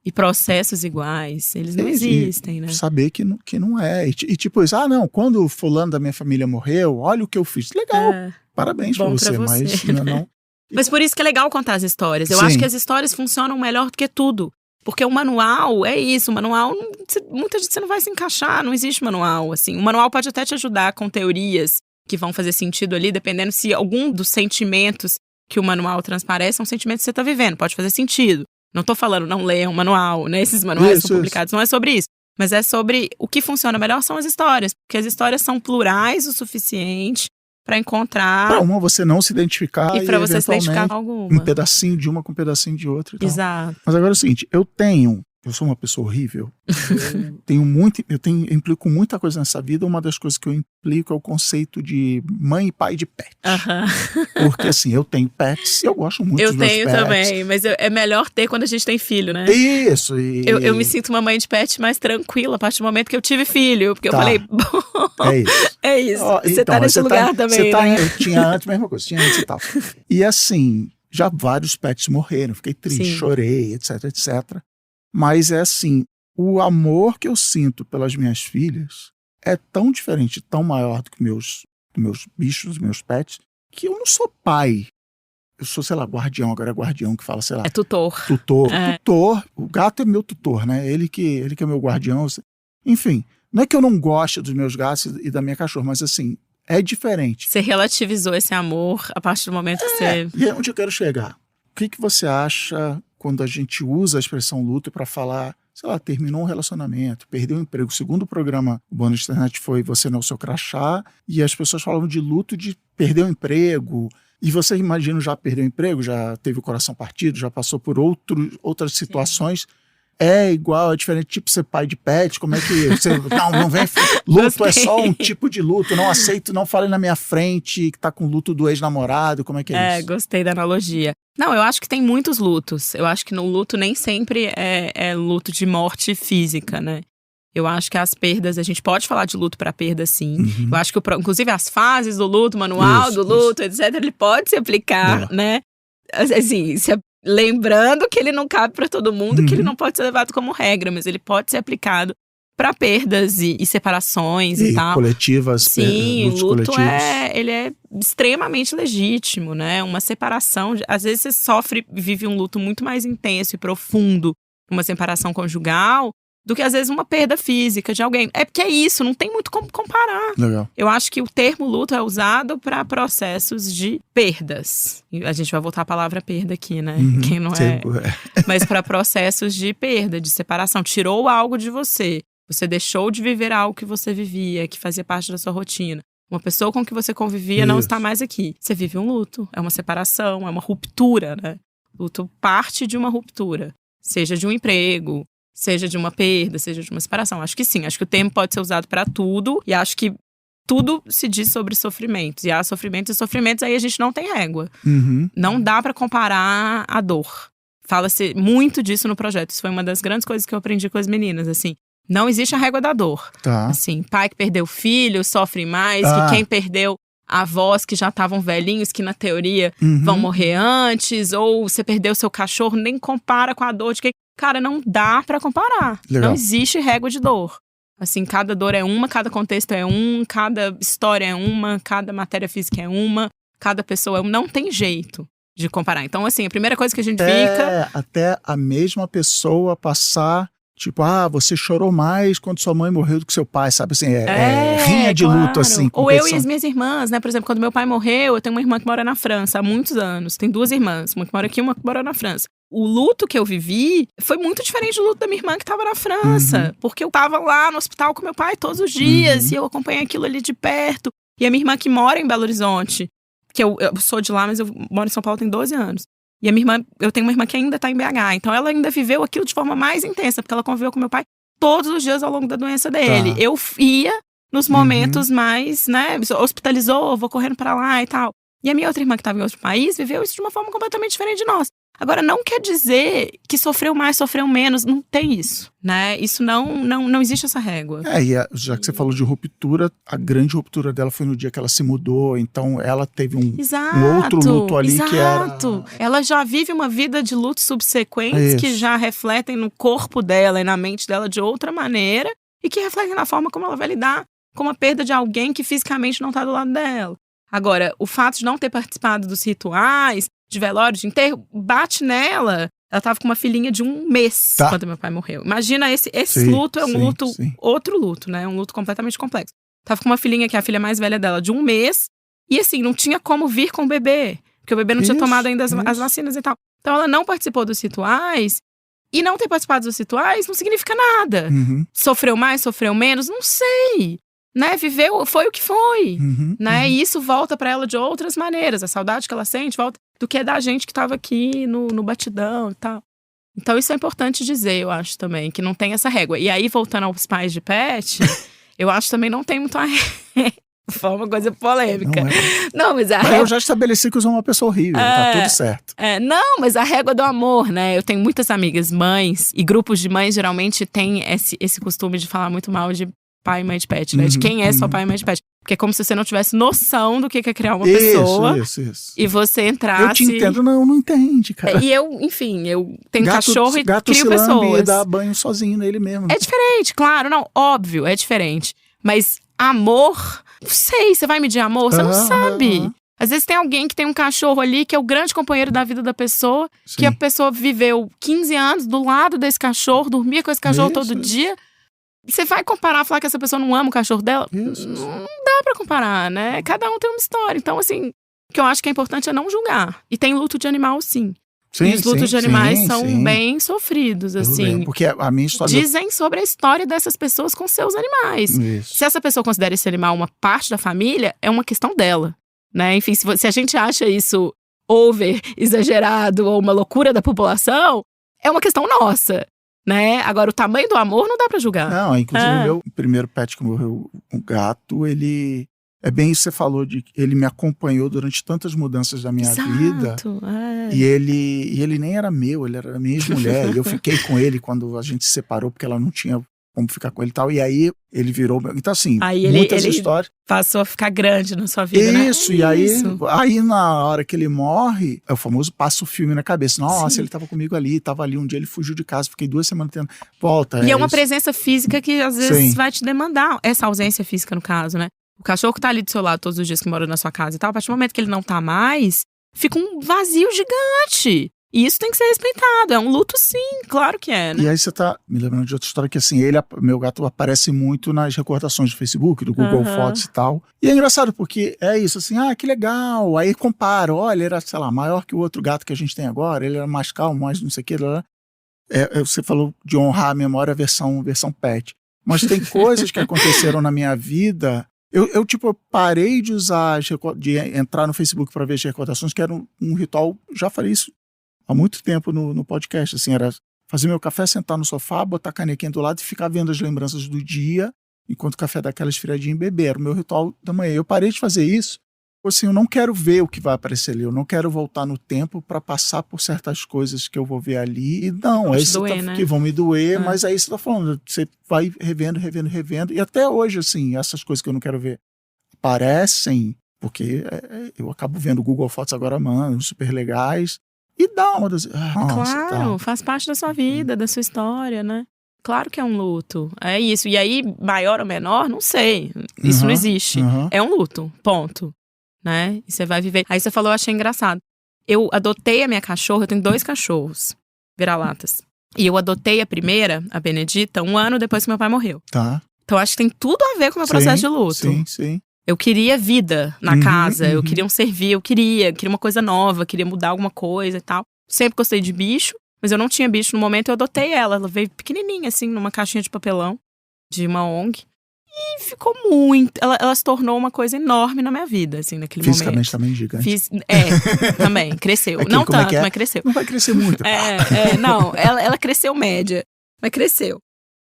E processos iguais, eles não existem, né? Saber que não é. E tipo isso, não, quando o fulano da minha família morreu, olha o que eu fiz. Legal, parabéns pra você, mas não... Mas por isso que é legal contar as histórias. Eu acho que as histórias funcionam melhor do que tudo. Porque o manual é isso, o manual, muita gente você não vai se encaixar, não existe manual, assim. O manual pode até te ajudar com teorias que vão fazer sentido ali, dependendo se algum dos sentimentos que o manual transparece são sentimentos que você tá vivendo, pode fazer sentido. Não tô falando, não leiam o manual, né? Esses manuais são publicados, não é sobre isso. Mas é sobre o que funciona melhor são as histórias. Porque as histórias são plurais o suficiente para encontrar... Para uma você não se identificar e para você se identificar com alguma. Um pedacinho de uma com um pedacinho de outra. Exato. Mas agora é o seguinte, eu sou uma pessoa horrível, eu implico muita coisa nessa vida. Uma das coisas que eu implico é o conceito de mãe e pai de pet. Porque assim, eu tenho pets e eu gosto muito dos meus pets. Eu tenho também, mas é melhor ter quando a gente tem filho, né? Isso. Eu me sinto uma mãe de pet mais tranquila a partir do momento que eu tive filho, porque eu falei, é isso. Você tá nesse lugar também, né? Eu tinha antes a mesma coisa, tinha antes e tal. E assim, já vários pets morreram, fiquei triste, chorei, etc, etc. Mas é assim, o amor que eu sinto pelas minhas filhas é tão diferente, tão maior do que meus bichos, dos meus pets, que eu não sou pai. Eu sou, sei lá, guardião, agora é guardião que fala, sei lá. É tutor. Tutor. O gato é meu tutor, né? Ele que é meu guardião. Enfim, não é que eu não goste dos meus gatos e da minha cachorra, mas assim, é diferente. Você relativizou esse amor a partir do momento que você... E é onde eu quero chegar. O que você acha quando a gente usa a expressão luto para falar, sei lá, terminou um relacionamento, perdeu o emprego? O segundo programa, o Bônus Internet, foi Você Não é o Seu Crachá, e as pessoas falavam de luto de perder o emprego. E você imagina, já perdeu o emprego, já teve o coração partido, já passou por outras situações. É igual, é diferente, tipo ser pai de pet, como é que você... Não vem... Luto é só um tipo de luto, não aceito, não fale na minha frente que tá com luto do ex-namorado, como é que é isso? Gostei da analogia. Não, eu acho que tem muitos lutos. Eu acho que no luto nem sempre é luto de morte física, né? Eu acho que as perdas, a gente pode falar de luto para perda, sim. Eu acho que, inclusive, as fases do luto, manual do luto, etc., ele pode se aplicar, né? Assim, lembrando que ele não cabe para todo mundo, que ele não pode ser levado como regra, mas ele pode ser aplicado para perdas e separações e tal. Coletivas, sim, lutos o luto coletivos. ele é extremamente legítimo, né? Uma separação, às vezes você vive um luto muito mais intenso e profundo, uma separação conjugal, do que às vezes uma perda física de alguém. É porque é isso, não tem muito como comparar. Legal. Eu acho que o termo luto é usado para processos de perdas. E a gente vai voltar à palavra perda aqui, né? Quem não é. Mas para processos de perda, de separação. Tirou algo de você. Você deixou de viver algo que você vivia, que fazia parte da sua rotina. Uma pessoa com que você convivia não está mais aqui. Você vive um luto, é uma separação, é uma ruptura, né? Luto parte de uma ruptura. Seja de um emprego, seja de uma perda, seja de uma separação. Acho que sim, acho que o termo pode ser usado para tudo. E acho que tudo se diz sobre sofrimentos. E há sofrimentos e sofrimentos, aí a gente não tem régua. Não dá para comparar a dor. Fala-se muito disso no projeto. Isso foi uma das grandes coisas que eu aprendi com as meninas, assim. Não existe a régua da dor. Tá. Assim, pai que perdeu filho sofre mais que quem perdeu avós que já estavam velhinhos, que na teoria vão morrer antes. Ou você perdeu seu cachorro, nem compara com a dor de quem... Cara, não dá pra comparar. Legal. Não existe régua de dor. Assim, cada dor é uma, cada contexto é um, cada história é uma, cada matéria física é uma, cada pessoa é uma. Não tem jeito de comparar. Então, assim, a primeira coisa que a gente fica... Até a mesma pessoa passar... Tipo, você chorou mais quando sua mãe morreu do que seu pai, sabe? Assim, rinha de luto, assim. Ou eu e as minhas irmãs, né? Por exemplo, quando meu pai morreu, eu tenho uma irmã que mora na França há muitos anos. Tem 2 irmãs, uma que mora aqui e uma que mora na França. O luto que eu vivi foi muito diferente do luto da minha irmã que estava na França. Porque eu estava lá no hospital com meu pai todos os dias e eu acompanhei aquilo ali de perto. E a minha irmã que mora em Belo Horizonte, que eu sou de lá, mas eu moro em São Paulo tem 12 anos. E a minha irmã, eu tenho uma irmã que ainda tá em BH, então ela ainda viveu aquilo de forma mais intensa, porque ela conviveu com meu pai todos os dias ao longo da doença dele. Tá. Eu ia nos momentos mais, né, hospitalizou, vou correndo pra lá e tal. E a minha outra irmã que tava em outro país viveu isso de uma forma completamente diferente de nós. Agora, não quer dizer que sofreu mais, sofreu menos, não tem isso, né? Isso não existe essa régua. E já que você falou de ruptura, a grande ruptura dela foi no dia que ela se mudou, então ela teve um outro luto ali que era... Ela já vive uma vida de lutos subsequentes que já refletem no corpo dela e na mente dela de outra maneira e que refletem na forma como ela vai lidar com a perda de alguém que fisicamente não está do lado dela. Agora, o fato de não ter participado dos rituais, de velório, de enterro, bate nela. Ela tava com uma filhinha de 1 mês quando meu pai morreu. Imagina, esse luto é um luto, outro luto, né? Um luto completamente complexo. Tava com uma filhinha que é a filha mais velha dela, de 1 mês. E assim, não tinha como vir com o bebê. Porque o bebê não tinha tomado ainda as vacinas e tal. Então ela não participou dos rituais. E não ter participado dos rituais não significa nada. Sofreu mais, sofreu menos, não sei. Né, viveu, foi o que foi, né, e isso volta pra ela de outras maneiras, a saudade que ela sente volta do que é da gente que tava aqui no batidão e tal. Então isso é importante dizer, eu acho também, que não tem essa régua. E aí, voltando aos pais de pet, eu acho também não tem muito a régua. Foi uma coisa polêmica. Não, mas eu já estabeleci que eu sou uma pessoa horrível, tá tudo certo. Não, mas a régua do amor, né? Eu tenho muitas amigas mães, e grupos de mães geralmente têm esse costume de falar muito mal de pai e mãe de pet, né? De quem é só pai e mãe de pet. Porque é como se você não tivesse noção do que é criar uma pessoa. Isso. E você entrasse... Eu te entendo, não entende, cara. E eu, enfim, eu tenho cachorro e crio pessoas. E dá banho sozinho nele mesmo. É diferente, claro, não, óbvio, é diferente. Mas amor, não sei, você vai medir amor? Você não sabe. Às vezes tem alguém que tem um cachorro ali que é o grande companheiro da vida da pessoa, que a pessoa viveu 15 anos do lado desse cachorro, dormia com esse cachorro todo dia. Você vai comparar, falar que essa pessoa não ama o cachorro dela? Não dá pra comparar, né? Cada um tem uma história. Então, assim, o que eu acho que é importante é não julgar. E tem luto de animal, sim. E os lutos de animais são bem sofridos, assim. Porque a minha história... Dizem sobre a história dessas pessoas com seus animais. Isso. Se essa pessoa considera esse animal uma parte da família, é uma questão dela, né? Enfim, se a gente acha isso over, exagerado ou uma loucura da população, é uma questão nossa. Né? Agora, o tamanho do amor não dá pra julgar. Não, inclusive o meu primeiro pet que morreu, um gato, ele... É bem isso que você falou, de ele me acompanhou durante tantas mudanças da minha vida. E ele nem era meu, ele era da minha ex-mulher. E eu fiquei com ele quando a gente se separou, porque ela não tinha como ficar com ele e tal. E aí ele virou... Então assim, muitas histórias. Passou a ficar grande na sua vida, né? Isso, e aí na hora que ele morre, é o famoso passa o filme na cabeça. Nossa, ele tava comigo ali, tava ali. Um dia ele fugiu de casa, fiquei 2 semanas tendo... Volta. E é uma presença física que às vezes vai te demandar. Essa ausência física, no caso, né? O cachorro que tá ali do seu lado todos os dias, que mora na sua casa e tal, a partir do momento que ele não tá mais, fica um vazio gigante. E isso tem que ser respeitado. É um luto, sim, claro que é, né? E aí você tá me lembrando de outra história que assim, meu gato aparece muito nas recordações do Facebook, do Google Fotos e tal. E é engraçado porque é isso, assim, que legal. Aí compara, olha, ele era, sei lá, maior que o outro gato que a gente tem agora, ele era mais calmo, mais não sei o que. Você falou de honrar a memória versão pet. Mas tem coisas que aconteceram na minha vida. Eu parei de usar, de entrar no Facebook para ver as recordações, que era um ritual, já falei isso há muito tempo no podcast, assim, era fazer meu café, sentar no sofá, botar a canequinha do lado e ficar vendo as lembranças do dia, enquanto o café dá aquela esfriadinha e beber. Era o meu ritual da manhã. Eu parei de fazer isso, assim, eu não quero ver o que vai aparecer ali, eu não quero voltar no tempo para passar por certas coisas que eu vou ver ali, e não, aí né? que vão me doer, mas aí você tá falando, você vai revendo, e até hoje, assim, essas coisas que eu não quero ver aparecem, porque eu acabo vendo o Google Fotos agora, mano, super legais, e dá uma das... Claro, faz parte da sua vida, da sua história, né? Claro que é um luto, é isso. E aí, maior ou menor, não sei, isso não existe. É um luto, ponto, né? E você vai viver. Aí você falou, eu achei engraçado. Eu adotei a minha cachorra, eu tenho 2 cachorros, vira-latas. E eu adotei a primeira, a Benedita, 1 ano depois que meu pai morreu. Tá. Então acho que tem tudo a ver com o meu processo de luto. Sim. Eu queria vida na casa, eu queria um servir, eu queria uma coisa nova, queria mudar alguma coisa e tal. Sempre gostei de bicho, mas eu não tinha bicho no momento, eu adotei ela. Ela veio pequenininha, assim, numa caixinha de papelão, de uma ONG. E ficou muito... Ela se tornou uma coisa enorme na minha vida, assim, naquele momento. Fisicamente também gigante. Também, cresceu. Não tanto, mas cresceu. Não vai crescer muito. Não, ela cresceu média, mas cresceu.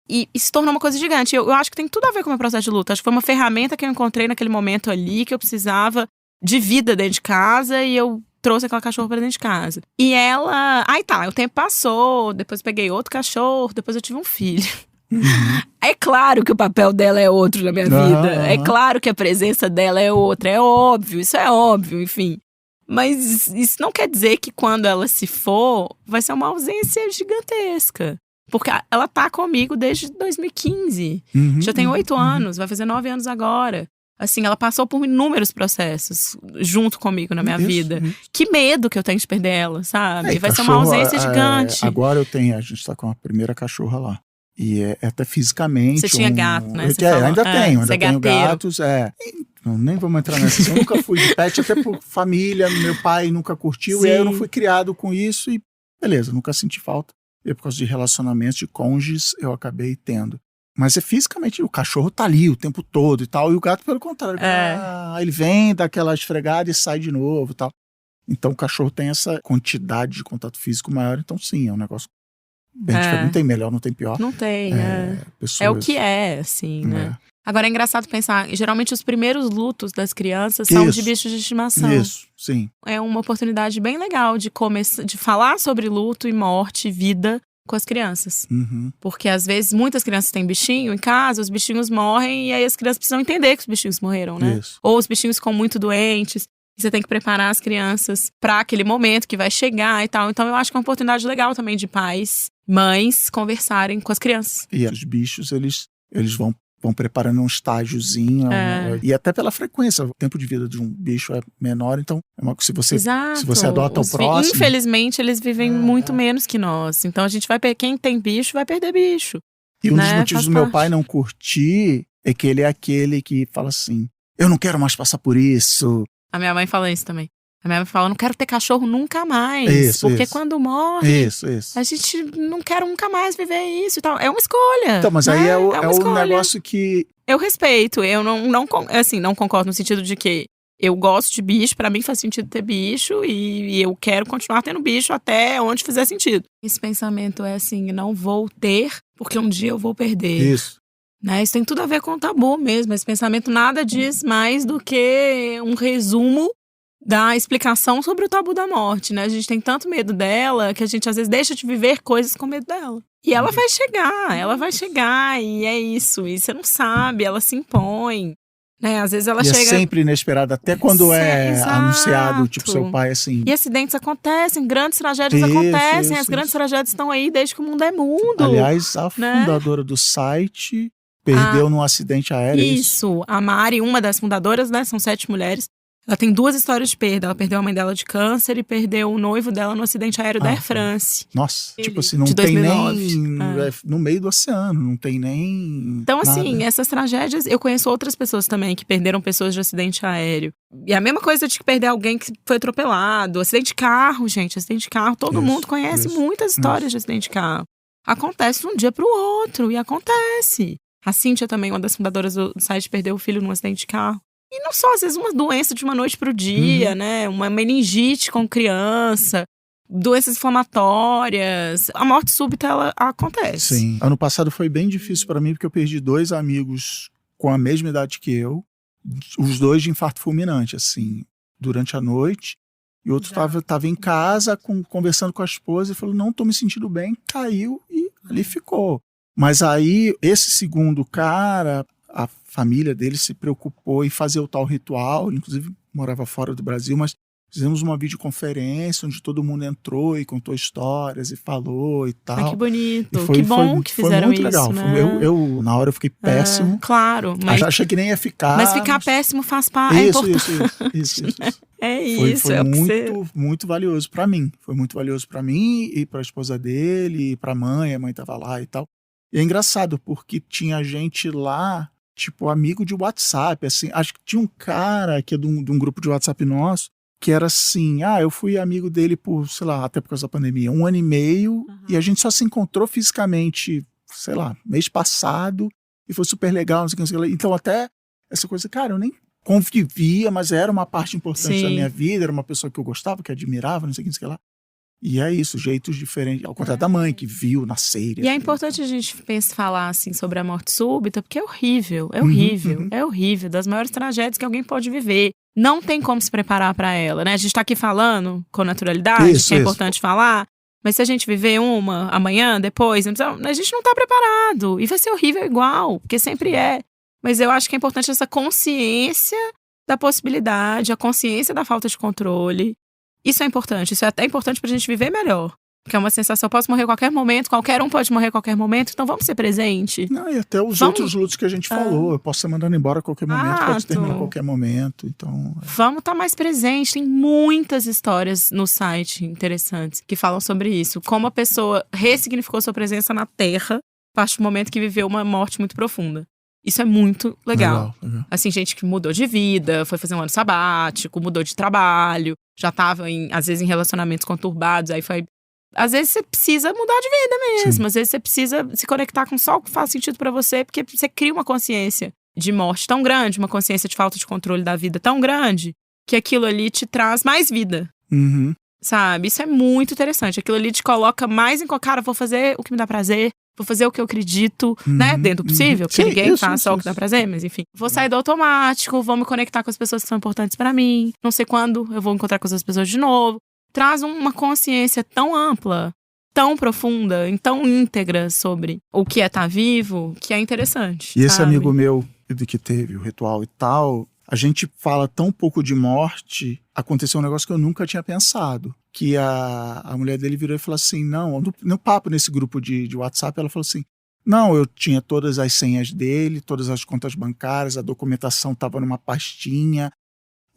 E se tornou uma coisa gigante. Eu acho que tem tudo a ver com o meu processo de luto. Acho que foi uma ferramenta que eu encontrei naquele momento ali, que eu precisava de vida dentro de casa, e eu trouxe aquela cachorra pra dentro de casa. E ela... o tempo passou, depois eu peguei outro cachorro, depois eu tive um filho. É claro que o papel dela é outro na minha vida. É claro que a presença dela é outra. É óbvio, isso é óbvio, enfim. Mas isso não quer dizer que quando ela se for, vai ser uma ausência gigantesca. Porque ela tá comigo desde 2015. Já tem 8 anos, vai fazer 9 anos agora. Assim, ela passou por inúmeros processos junto comigo na minha vida. Que medo que eu tenho de perder ela, sabe? Vai ser uma ausência gigante. Agora a gente tá com a primeira cachorra lá. E até fisicamente... Você tinha gato, né? Ainda tenho gatos. Nem vamos entrar nessa. Eu nunca fui de pet, até por família, meu pai nunca curtiu. Sim. E aí eu não fui criado com isso e beleza, nunca senti falta. E por causa de relacionamentos, de cônjuges, eu acabei tendo. Mas fisicamente, o cachorro tá ali o tempo todo e tal. E o gato, pelo contrário. Ele vem, dá aquela esfregada e sai de novo e tal. Então o cachorro tem essa quantidade de contato físico maior. Então sim, é um negócio bem diferente. Não tem melhor, não tem pior. Não tem, É o que é, assim, né? Agora é engraçado pensar, geralmente os primeiros lutos das crianças são de bichos de estimação. Isso, sim. É uma oportunidade bem legal de falar sobre luto e morte e vida com as crianças. Porque às vezes muitas crianças têm bichinho em casa, os bichinhos morrem e aí as crianças precisam entender que os bichinhos morreram, né? Isso. Ou os bichinhos ficam muito doentes. E você tem que preparar as crianças para aquele momento que vai chegar e tal. Então eu acho que é uma oportunidade legal também de pais, mães conversarem com as crianças. E os bichos, eles vão preparando um estágiozinho, e até pela frequência, o tempo de vida de um bicho é menor, então se você adota o próximo... Infelizmente, eles vivem muito menos que nós, então a gente quem tem bicho vai perder bicho. E um dos motivos do meu pai não curtir é que ele é aquele que fala assim, eu não quero mais passar por isso. A minha mãe fala isso também. A minha mãe fala, não quero ter cachorro nunca mais. Porque quando morre, a gente não quer nunca mais viver isso e tal. É uma escolha. Então, mas aí é o negócio que... Eu respeito. Eu não concordo no sentido de que eu gosto de bicho, pra mim faz sentido ter bicho e eu quero continuar tendo bicho até onde fizer sentido. Esse pensamento é assim, não vou ter porque um dia eu vou perder. Isso. Né? Isso tem tudo a ver com o tabu mesmo. Esse pensamento nada diz mais do que um resumo da explicação sobre o tabu da morte, né? A gente tem tanto medo dela que a gente às vezes deixa de viver coisas com medo dela. E ela vai chegar e é isso. E você não sabe, ela se impõe, né? Às vezes ela chega... é sempre inesperada, até quando anunciado, tipo seu pai, assim... E acidentes acontecem, grandes tragédias acontecem, as grandes tragédias estão aí desde que o mundo é mundo. Aliás, a fundadora do site perdeu num acidente aéreo. Isso, a Mari, uma das fundadoras, né? São 7 mulheres. Ela tem 2 histórias de perda. Ela perdeu a mãe dela de câncer e perdeu o noivo dela no acidente aéreo da Air France. Nossa, tipo assim, não tem 2009. Nem no meio do oceano, não tem nem Então, assim, nada. essas tragédias, eu conheço outras pessoas também que perderam pessoas de acidente aéreo. E a mesma coisa de perder alguém que foi atropelado. Acidente de carro, gente, acidente de carro. Todo mundo conhece muitas histórias de acidente de carro. Acontece de um dia pro outro, e acontece. A Cíntia também, uma das fundadoras do site, perdeu o filho num acidente de carro. E não só, às vezes, uma doença de uma noite pro dia, né? Uma meningite com criança, doenças inflamatórias. A morte súbita, ela acontece. Sim. Ano passado foi bem difícil para mim, porque eu perdi 2 amigos com a mesma idade que eu. Os 2 de infarto fulminante, assim, durante a noite. E o outro tava em casa, conversando com a esposa, e falou, não, tô me sentindo bem. Caiu e ali ficou. Mas aí, esse segundo cara, a família dele se preocupou em fazer o tal ritual, inclusive morava fora do Brasil, mas fizemos uma videoconferência onde todo mundo entrou e contou histórias e falou e tal. Que bonito, que bom que fizeram isso. Foi muito legal. Né? Eu, na hora, eu fiquei péssimo. Claro. Mas achei que nem ia ficar. Mas ficar péssimo faz parte. Isso. É isso. Foi muito valioso para mim. Foi muito valioso para mim e para a esposa dele, e para a mãe tava lá e tal. E é engraçado, porque tinha gente lá, tipo, amigo de WhatsApp, assim. Acho que tinha um cara que é de um grupo de WhatsApp nosso, que era assim, eu fui amigo dele por, sei lá, até por causa da pandemia, 1 ano e meio, e a gente só se encontrou fisicamente, sei lá, mês passado, e foi super legal, não sei o que. Então até essa coisa, cara, eu nem convivia, mas era uma parte importante da minha vida, era uma pessoa que eu gostava, que admirava, não sei o que lá. E é isso, jeitos diferentes, ao contrário da mãe, que viu nascer. E é importante a gente falar assim sobre a morte súbita, porque é horrível, é horrível, das maiores tragédias que alguém pode viver. Não tem como se preparar para ela, né? A gente tá aqui falando com naturalidade, que é importante falar, mas se a gente viver uma, amanhã, depois, a gente não tá preparado. E vai ser horrível igual, porque sempre é. Mas eu acho que é importante essa consciência da possibilidade, a consciência da falta de controle. Isso é importante, isso é até importante pra gente viver melhor. Porque é uma sensação, eu posso morrer a qualquer momento, qualquer um pode morrer a qualquer momento, então vamos ser presente. Não, e até os outros lutos que a gente falou, eu posso ser mandando embora a qualquer momento, pode terminar a qualquer momento, então... Vamos estar mais presente, tem muitas histórias no site interessantes que falam sobre isso. Como a pessoa ressignificou sua presença na Terra, a partir do momento que viveu uma morte muito profunda. Isso é muito legal. Assim, gente que mudou de vida, foi fazer um ano sabático, mudou de trabalho, já estava, às vezes, em relacionamentos conturbados, aí foi... Às vezes você precisa mudar de vida mesmo, Sim. Às vezes você precisa se conectar com só o que faz sentido pra você, porque você cria uma consciência de morte tão grande, uma consciência de falta de controle da vida tão grande, que aquilo ali te traz mais vida. Sabe? Isso é muito interessante. Aquilo ali te coloca mais em... Cara, vou fazer o que me dá prazer, vou fazer o que eu acredito, né? Dentro do possível, porque ninguém faz só o que dá prazer, mas enfim. Vou sair do automático, vou me conectar com as pessoas que são importantes pra mim. Não sei quando eu vou encontrar com essas pessoas de novo. Traz uma consciência tão ampla, tão profunda, tão íntegra sobre o que é estar vivo, que é interessante. E esse amigo meu, que teve o ritual e tal, a gente fala tão pouco de morte, aconteceu um negócio que eu nunca tinha pensado. Que a mulher dele virou e falou assim, não, no papo nesse grupo de WhatsApp, ela falou assim, não, eu tinha todas as senhas dele, todas as contas bancárias, a documentação estava numa pastinha.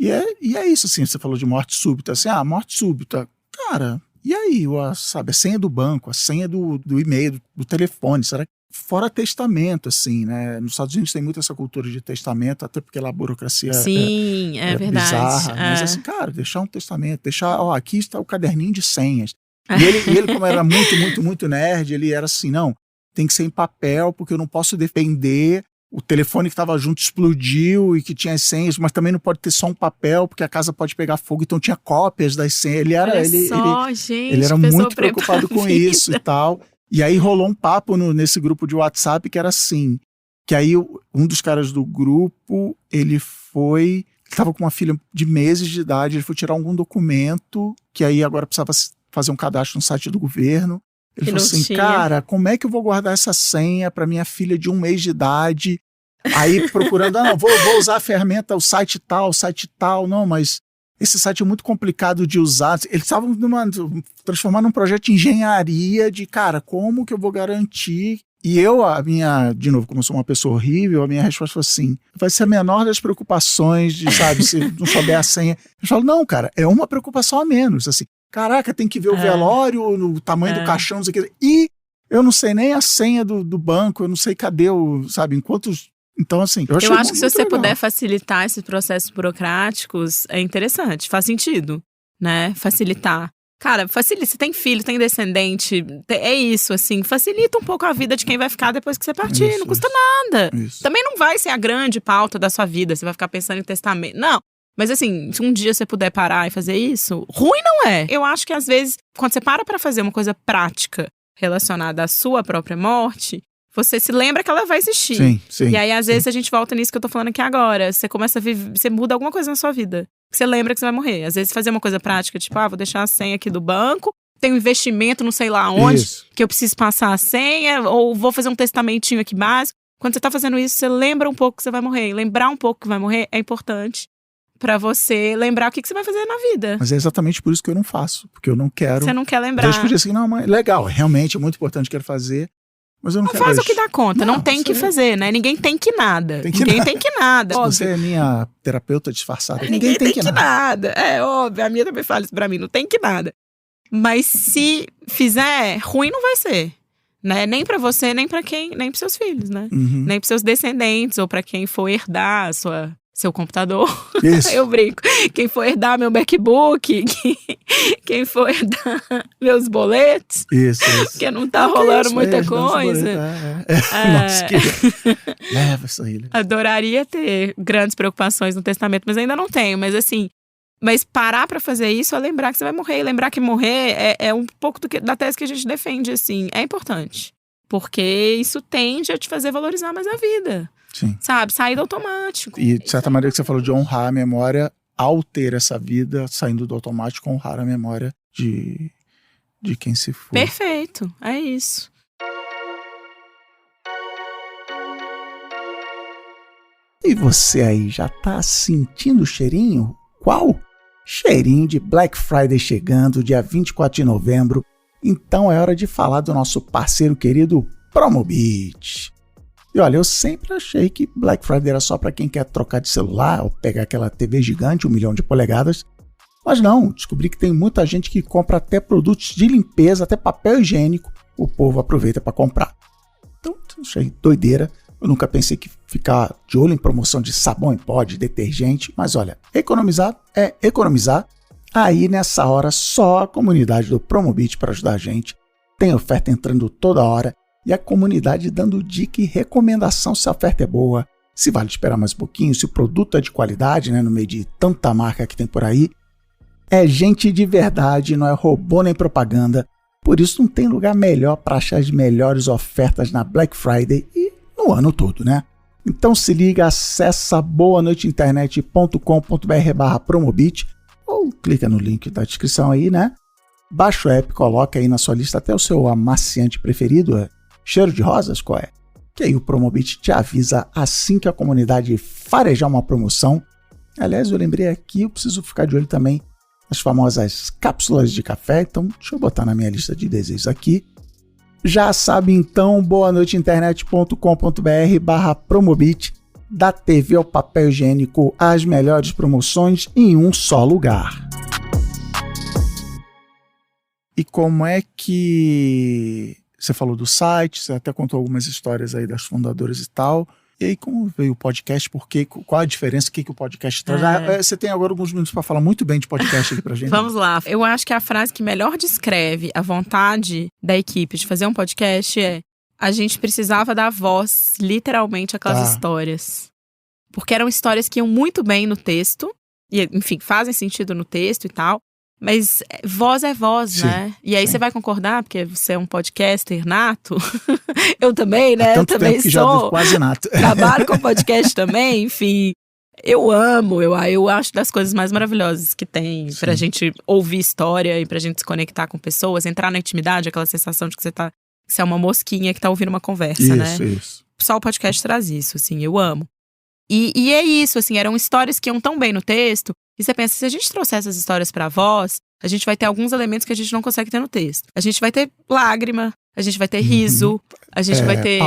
E é isso, assim, você falou de morte súbita, assim, morte súbita, cara, e aí, sabe, a senha do banco, a senha do e-mail, do telefone, será que fora testamento, assim, né, nos Estados Unidos tem muito essa cultura de testamento, até porque lá a burocracia é verdade. Bizarra, mas assim, cara, deixar um testamento, aqui está o caderninho de senhas, e ele como era muito nerd, ele era assim, não, tem que ser em papel, porque eu não posso depender. O telefone que estava junto explodiu e que tinha as senhas, mas também não pode ter só um papel, porque a casa pode pegar fogo, então tinha cópias das senhas. Ele era muito preocupado com isso e tal. E aí rolou um papo nesse grupo de WhatsApp que era assim, que aí um dos caras do grupo, ele estava com uma filha de meses de idade, ele foi tirar algum documento, que aí agora precisava fazer um cadastro no site do governo. Ele falou assim, cara, como é que eu vou guardar essa senha para minha filha de 1 mês de idade? Aí procurando, vou usar a ferramenta, o site tal, não, mas esse site é muito complicado de usar. Eles estavam transformando num projeto de engenharia de, cara, como que eu vou garantir E de novo, como eu sou uma pessoa horrível, a minha resposta foi assim, vai ser a menor das preocupações de, sabe, se não souber a senha. Eu falo, não, cara, é uma preocupação a menos, assim, caraca, tem que ver o velório, no tamanho do caixão, não sei o que, e eu não sei nem a senha do banco, eu não sei cadê sabe, então, assim, eu acho que se você puder facilitar esses processos burocráticos, é interessante, faz sentido, né, facilitar. Cara, facilita, você tem filho, tem descendente, é isso, assim, facilita um pouco a vida de quem vai ficar depois que você partir, não custa nada. Isso. Também não vai ser a grande pauta da sua vida, você vai ficar pensando em testamento, não. Mas assim, se um dia você puder parar e fazer isso, ruim não é. Eu acho que às vezes, quando você para pra fazer uma coisa prática relacionada à sua própria morte, você se lembra que ela vai existir. Sim. E aí, às vezes, a gente volta nisso que eu tô falando aqui agora. Você começa a viver, você muda alguma coisa na sua vida. Você lembra que você vai morrer. Às vezes, fazer uma coisa prática, tipo, vou deixar a senha aqui do banco, tem um investimento não sei lá onde, que eu preciso passar a senha, ou vou fazer um testamentinho aqui básico. Quando você tá fazendo isso, você lembra um pouco que você vai morrer. Lembrar um pouco que vai morrer é importante pra você lembrar o que você vai fazer na vida. Mas é exatamente por isso que eu não faço, porque eu não quero... Você não quer lembrar. Deixa eu dizer assim, não, mãe, legal, realmente é muito importante, quero fazer, mas eu não quero... Faz o que dá conta, não tem que fazer, né? Ninguém tem que nada. Ninguém tem que nada. Você é minha terapeuta disfarçada. Ninguém tem que nada. É óbvio, a minha também fala isso pra mim, não tem que nada. Mas se fizer, ruim não vai ser. Né? Nem pra você, nem pros seus filhos, né? Uhum. Nem pros seus descendentes, ou pra quem for herdar seu computador. Isso. Eu brinco. Quem for herdar meu MacBook, quem for herdar meus boletos. Isso. Porque não tá rolando muita coisa. Nossa, que... Leva isso aí. Adoraria ter grandes preocupações no testamento, mas ainda não tenho. Mas assim, parar pra fazer isso é lembrar que você vai morrer. E lembrar que morrer é um pouco da tese que a gente defende, assim. É importante. Porque isso tende a te fazer valorizar mais a vida. Sim. Sabe? Sair do automático. E de certa maneira que você falou de honrar a memória, ao ter essa vida, saindo do automático, honrar a memória de quem se foi. Perfeito. É isso. E você aí, já tá sentindo o cheirinho? Qual? Cheirinho de Black Friday chegando, dia 24 de novembro. Então é hora de falar do nosso parceiro querido Promobit. E olha, eu sempre achei que Black Friday era só para quem quer trocar de celular ou pegar aquela TV gigante, 1 milhão de polegadas. Mas não, descobri que tem muita gente que compra até produtos de limpeza, até papel higiênico, o povo aproveita para comprar. Então, achei doideira. Eu nunca pensei que ficar de olho em promoção de sabão em pó, de detergente, mas olha, economizar é economizar. Aí nessa hora só a comunidade do Promobit para ajudar a gente. Tem oferta entrando toda hora e a comunidade dando dica e recomendação se a oferta é boa, se vale esperar mais um pouquinho, se o produto é de qualidade, né, no meio de tanta marca que tem por aí. É gente de verdade, não é robô nem propaganda. Por isso não tem lugar melhor para achar as melhores ofertas na Black Friday e no ano todo, né? Então se liga, acessa boanoiteinternet.com.br/promobit ou clica no link da descrição aí, né? Baixa o app, coloca aí na sua lista até o seu amaciante preferido, cheiro de rosas, qual é? Que aí o Promobit te avisa assim que a comunidade farejar uma promoção. Aliás, eu lembrei aqui, eu preciso ficar de olho também nas famosas cápsulas de café, então deixa eu botar na minha lista de desejos aqui. Já sabe então, boanoiteinternet.com.br/promobit, da TV ao papel higiênico, as melhores promoções em um só lugar. E como é que você falou do site, você até contou algumas histórias aí das fundadoras e tal. E aí, como veio o podcast? Qual a diferença? O que o podcast traz? Você tem agora alguns minutos para falar muito bem de podcast aqui pra gente. Vamos lá. Eu acho que a frase que melhor descreve a vontade da equipe de fazer um podcast é: a gente precisava dar voz, literalmente, àquelas histórias. Porque eram histórias que iam muito bem no texto. E, enfim, fazem sentido no texto e tal. Mas voz é voz, sim, né? E aí você vai concordar, porque você é um podcaster nato. Eu também, né? Eu também sou. Já quase nato. Trabalho com podcast também, enfim. Eu amo, eu acho das coisas mais maravilhosas que tem. Sim. Pra gente ouvir história e pra gente se conectar com pessoas, entrar na intimidade, aquela sensação de que você é uma mosquinha que tá ouvindo uma conversa, né? Isso. Só o podcast traz isso, assim, eu amo. E é isso, assim, eram histórias que iam tão bem no texto. E você pensa, se a gente trouxer essas histórias pra voz, a gente vai ter alguns elementos que a gente não consegue ter no texto. A gente vai ter lágrima, a gente vai ter riso, a gente vai ter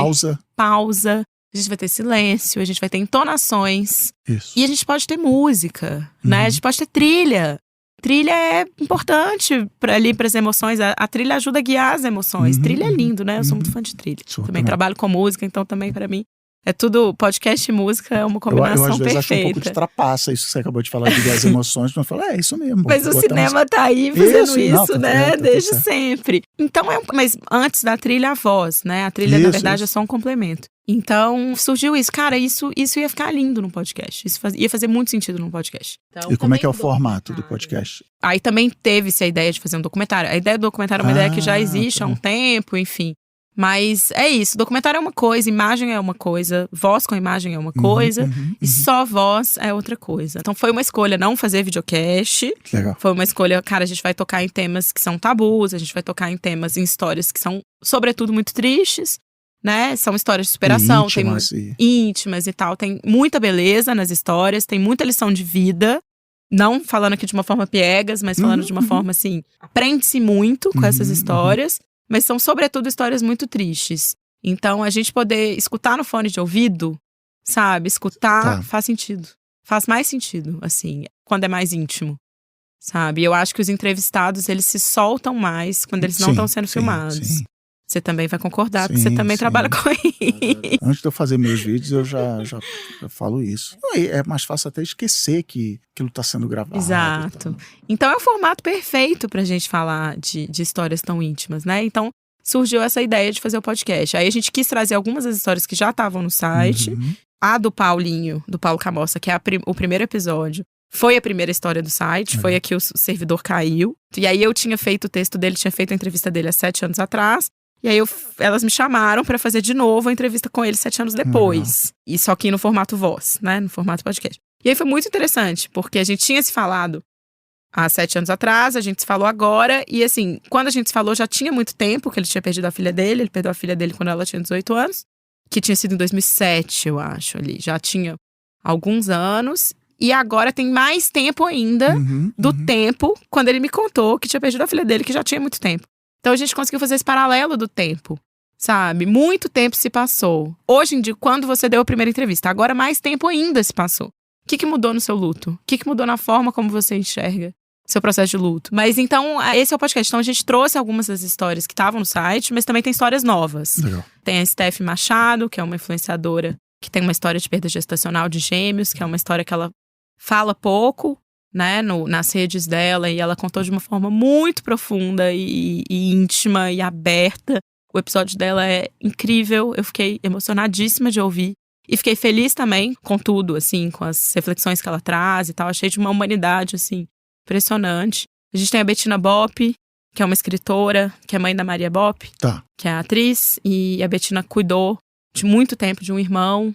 pausa, a gente vai ter silêncio, a gente vai ter entonações. Isso. E a gente pode ter música, né? A gente pode ter trilha. Trilha é importante para as emoções. A trilha ajuda a guiar as emoções. Trilha é lindo, né? Eu sou muito fã de trilha. Também trabalho com música, então também para mim é tudo, podcast e música é uma combinação eu às vezes perfeita. acho um pouco de trapaça isso que você acabou de falar, de guiar as emoções, mas fala, é isso mesmo. Mas o cinema tá aí fazendo isso, né? Desde sempre. Então, mas antes da trilha, a voz, né? A trilha, na verdade, é só um complemento. Então, surgiu isso. Cara, isso ia ficar lindo no podcast. Isso ia fazer muito sentido no podcast. Então, e como é que é o formato do podcast? Aí também teve-se a ideia de fazer um documentário. A ideia do documentário é uma ideia que já existe há um tempo, enfim. Mas é isso, documentário é uma coisa, imagem é uma coisa, voz com imagem é uma coisa, e só voz é outra coisa. Então foi uma escolha não fazer videocast. Legal. Foi uma escolha, cara, a gente vai tocar em temas que são tabus, a gente vai tocar em temas, em histórias que são, sobretudo, muito tristes, né? São histórias de superação, íntimas e tal. Tem muita beleza nas histórias, tem muita lição de vida. Não falando aqui de uma forma piegas, mas falando de uma forma assim, aprende-se muito com essas histórias. Mas são, sobretudo, histórias muito tristes. Então, a gente poder escutar no fone de ouvido, sabe? Escutar faz sentido. Faz mais sentido, assim, quando é mais íntimo, sabe? Eu acho que os entrevistados, eles se soltam mais quando eles não estão sendo filmados. Sim. Você também vai concordar, porque você também trabalha com isso. Antes de eu fazer meus vídeos, eu já falo isso. É mais fácil até esquecer que aquilo está sendo gravado. Exato. Então é o formato perfeito pra gente falar de histórias tão íntimas, né? Então surgiu essa ideia de fazer o podcast. Aí a gente quis trazer algumas das histórias que já estavam no site. A do Paulinho, do Paulo Camossa, que é o primeiro episódio. Foi a primeira história do site, foi a que o servidor caiu. E aí eu tinha feito o texto dele, tinha feito a entrevista dele há 7 anos atrás. E aí elas me chamaram pra fazer de novo a entrevista com ele 7 anos depois. E só que no formato voz, né? No formato podcast. E aí foi muito interessante, porque a gente tinha se falado há 7 anos atrás, a gente se falou agora. E assim, quando a gente se falou, já tinha muito tempo que ele tinha perdido a filha dele. Ele perdeu a filha dele quando ela tinha 18 anos. Que tinha sido em 2007, eu acho, ali. Já tinha alguns anos. E agora tem mais tempo ainda do tempo quando ele me contou que tinha perdido a filha dele, que já tinha muito tempo. Então a gente conseguiu fazer esse paralelo do tempo, sabe? Muito tempo se passou. Hoje em dia, quando você deu a primeira entrevista, agora mais tempo ainda se passou. O que mudou no seu luto? O que mudou na forma como você enxerga seu processo de luto? Mas então, esse é o podcast. Então a gente trouxe algumas das histórias que estavam no site, mas também tem histórias novas. Legal. Tem a Steph Machado, que é uma influenciadora que tem uma história de perda gestacional de gêmeos, que é uma história que ela fala pouco, né, nas redes dela, e ela contou de uma forma muito profunda e íntima e aberta. O episódio dela é incrível, eu fiquei emocionadíssima de ouvir. E fiquei feliz também com tudo, assim, com as reflexões que ela traz e tal. Achei de uma humanidade, assim, impressionante. A gente tem a Bettina Bopp, que é uma escritora, que é mãe da Maria Bopp, que é a atriz. E a Bettina cuidou de muito tempo de um irmão.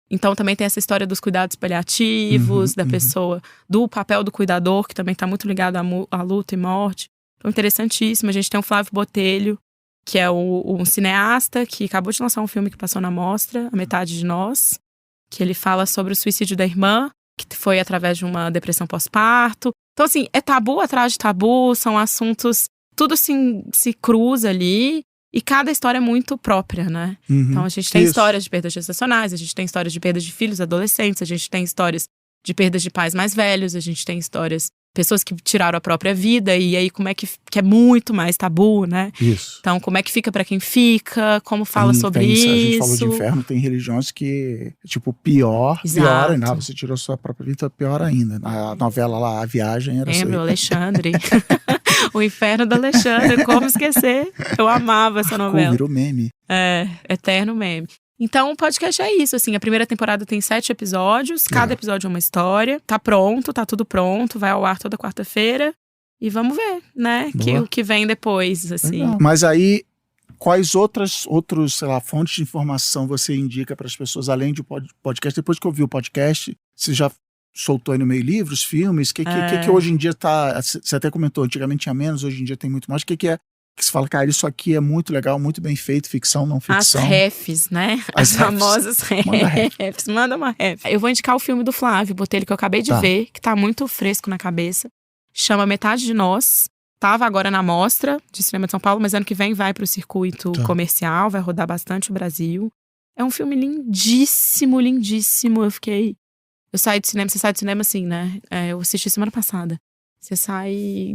Então também tem essa história dos cuidados paliativos, da pessoa, do papel do cuidador, que também está muito ligado à luta e morte. Então interessantíssimo. A gente tem o Flávio Botelho, que é um cineasta que acabou de lançar um filme que passou na mostra, A Metade de Nós, que ele fala sobre o suicídio da irmã, que foi através de uma depressão pós-parto. Então assim, é tabu atrás de tabu, são assuntos, tudo se cruza ali. E cada história é muito própria, né? Então a gente tem histórias de perdas gestacionais, a gente tem histórias de perdas de filhos adolescentes, a gente tem histórias de perdas de pais mais velhos, a gente tem histórias, pessoas que tiraram a própria vida, e aí como é que é muito mais tabu, né? Isso. Então como é que fica pra quem fica, como fala sobre isso. A gente falou de inferno, tem religiões que, tipo, pior ainda. Você tirou sua própria vida, pior ainda. A novela lá, A Viagem, era Lembra, o Alexandre. O Inferno do Alexandre, como esquecer? Eu amava essa novela. Virou meme. É, eterno meme. Então, o podcast é isso, assim, a primeira temporada tem 7 episódios, cada episódio é uma história, tá pronto, tá tudo pronto, vai ao ar toda quarta-feira, e vamos ver, né, o que vem depois, assim. Legal. Mas aí, quais outros, sei lá, fontes de informação você indica para as pessoas, além de podcast? Depois que eu vi o podcast, você já soltou aí no meio livros, filmes, que hoje em dia tá, você até comentou, antigamente tinha menos, hoje em dia tem muito mais, o que é que você fala, cara, isso aqui é muito legal, muito bem feito, ficção, não ficção. As refs, né? As famosas refs. Manda uma ref. Eu vou indicar o filme do Flávio Botelho, que eu acabei de ver, que tá muito fresco na cabeça. Chama Metade de Nós. Tava agora na Mostra de Cinema de São Paulo, mas ano que vem vai pro circuito comercial, vai rodar bastante o Brasil. É um filme lindíssimo, lindíssimo. Eu saí do cinema, você sai do cinema assim, né? Eu assisti semana passada. Você sai...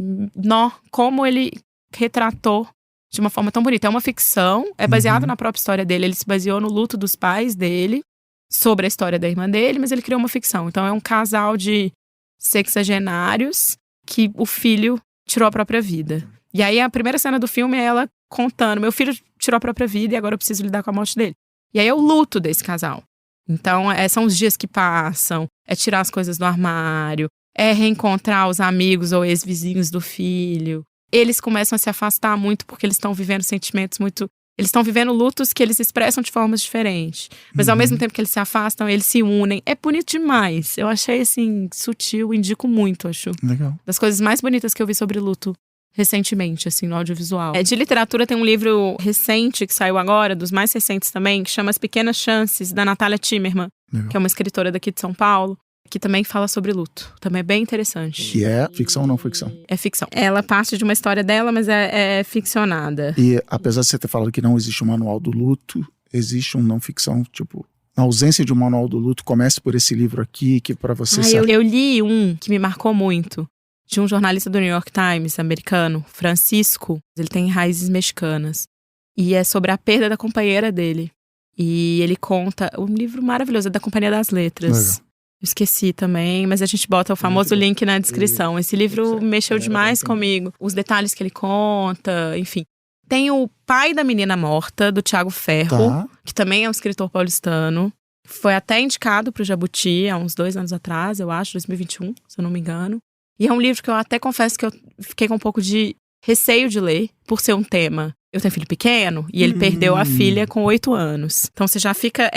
como ele retratou de uma forma tão bonita. É uma ficção, é baseado na própria história dele. Ele se baseou no luto dos pais dele, sobre a história da irmã dele, mas ele criou uma ficção. Então é um casal de sexagenários que o filho tirou a própria vida. E aí a primeira cena do filme é ela contando: meu filho tirou a própria vida e agora eu preciso lidar com a morte dele. E aí é o luto desse casal. Então são os dias que passam, é tirar as coisas do armário, é reencontrar os amigos ou ex-vizinhos do filho. Eles começam a se afastar muito porque eles estão vivendo sentimentos muito... Eles estão vivendo lutos que eles expressam de formas diferentes. Mas ao mesmo tempo que eles se afastam, eles se unem. É bonito demais. Eu achei, assim, sutil, indico muito, acho. Legal. Das coisas mais bonitas que eu vi sobre luto recentemente, assim, no audiovisual. De literatura tem um livro recente que saiu agora, dos mais recentes também, que chama As Pequenas Chances, da Natália Timmerman, que é uma escritora daqui de São Paulo, que também fala sobre luto. Também é bem interessante. Que é ficção ou não ficção? É ficção. Ela parte de uma história dela, mas é ficcionada. E apesar de você ter falado que não existe um manual do luto, existe um não ficção, tipo... Na ausência de um manual do luto, comece por esse livro aqui, que pra você... Eu li um que me marcou muito, de um jornalista do New York Times, americano, Francisco. Ele tem raízes mexicanas. E é sobre a perda da companheira dele. E ele conta... Um livro maravilhoso, é da Companhia das Letras. Legal. Eu esqueci também, mas a gente bota o famoso link na descrição. Esse livro mexeu demais comigo. Os detalhes que ele conta, enfim. Tem o Pai da Menina Morta, do Tiago Ferro, que também é um escritor paulistano. Foi até indicado pro Jabuti há uns 2 anos atrás, eu acho, 2021, se eu não me engano. E é um livro que eu até confesso que eu fiquei com um pouco de receio de ler, por ser um tema. Eu tenho filho pequeno e ele perdeu a filha com 8 anos. Então você já fica...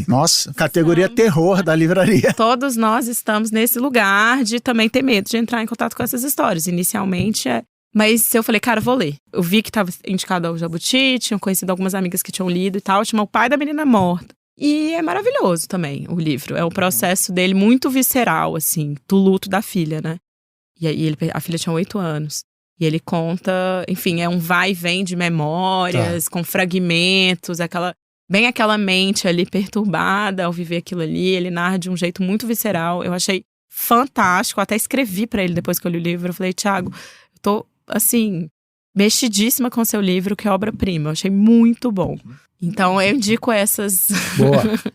Nossa, categoria terror da livraria. Todos nós estamos nesse lugar de também ter medo de entrar em contato com essas histórias. Inicialmente Mas eu falei, cara, vou ler. Eu vi que estava indicado ao Jabuti, tinha conhecido algumas amigas que tinham lido e tal. Chama O Pai da Menina Morta. E é maravilhoso também o livro. É um processo dele muito visceral, assim, do luto da filha, né? E aí a filha tinha 8 anos. E ele conta, enfim, é um vai e vem de memórias, com fragmentos, bem aquela mente ali perturbada ao viver aquilo ali. Ele narra de um jeito muito visceral. Eu achei fantástico. Eu até escrevi pra ele depois que eu li o livro. Eu falei, Thiago, eu tô, assim, mexidíssima com o seu livro, que é obra-prima. Eu achei muito bom. Então, eu indico essas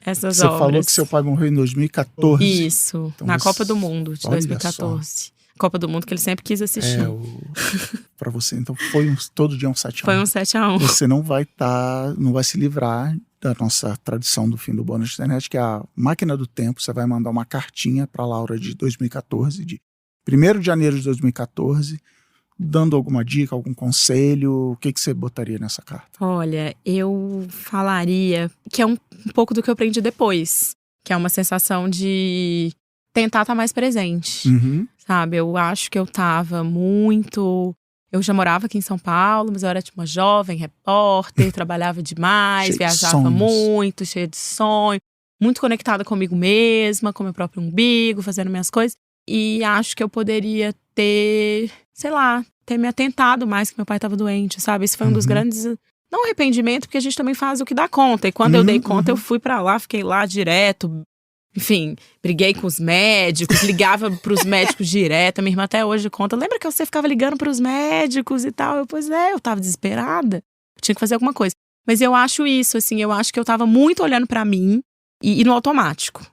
essas Você obras. falou que seu pai morreu em 2014. Isso, então, na Copa do Mundo de 2014. Só. Copa do Mundo que ele sempre quis assistir. Pra você, então, todo dia um 7-1. Foi um 7-1. Você não vai se livrar da nossa tradição do fim do bônus de internet, que é a máquina do tempo. Você vai mandar uma cartinha pra Laura de 2014, de 1º de janeiro de 2014, dando alguma dica, algum conselho. O que você botaria nessa carta? Olha, eu falaria que é um pouco do que eu aprendi depois. Que é uma sensação de tentar estar mais presente. Sabe, eu acho que eu tava muito... Eu já morava aqui em São Paulo, mas eu era tipo uma jovem repórter, trabalhava demais, viajava muito, cheia de sonho, muito conectada comigo mesma, com meu próprio umbigo, fazendo minhas coisas. E acho que eu poderia ter, sei lá, ter me atentado mais que meu pai tava doente, sabe? Esse foi um dos grandes... Não arrependimento, porque a gente também faz o que dá conta. E quando eu dei conta, eu fui pra lá, fiquei lá direto. Enfim, briguei com os médicos, ligava pros médicos direto. Minha irmã até hoje conta, lembra que você ficava ligando pros médicos e tal? Pois eu tava desesperada. Tinha que fazer alguma coisa. Mas eu acho isso, assim, eu acho que eu tava muito olhando pra mim e no automático.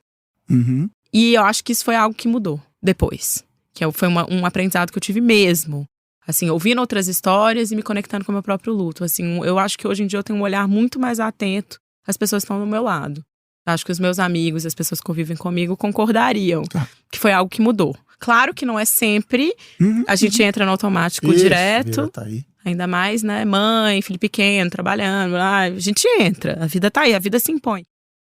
E eu acho que isso foi algo que mudou depois. Que foi um aprendizado que eu tive mesmo. Assim, ouvindo outras histórias e me conectando com o meu próprio luto. Assim, eu acho que hoje em dia eu tenho um olhar muito mais atento às pessoas que estão do meu lado. Acho que os meus amigos, as pessoas que convivem comigo, concordariam que foi algo que mudou. Claro que não é sempre, a gente entra no automático direto. Tá aí. Ainda mais, né, mãe, filho pequeno, trabalhando, a gente entra, a vida tá aí, a vida se impõe.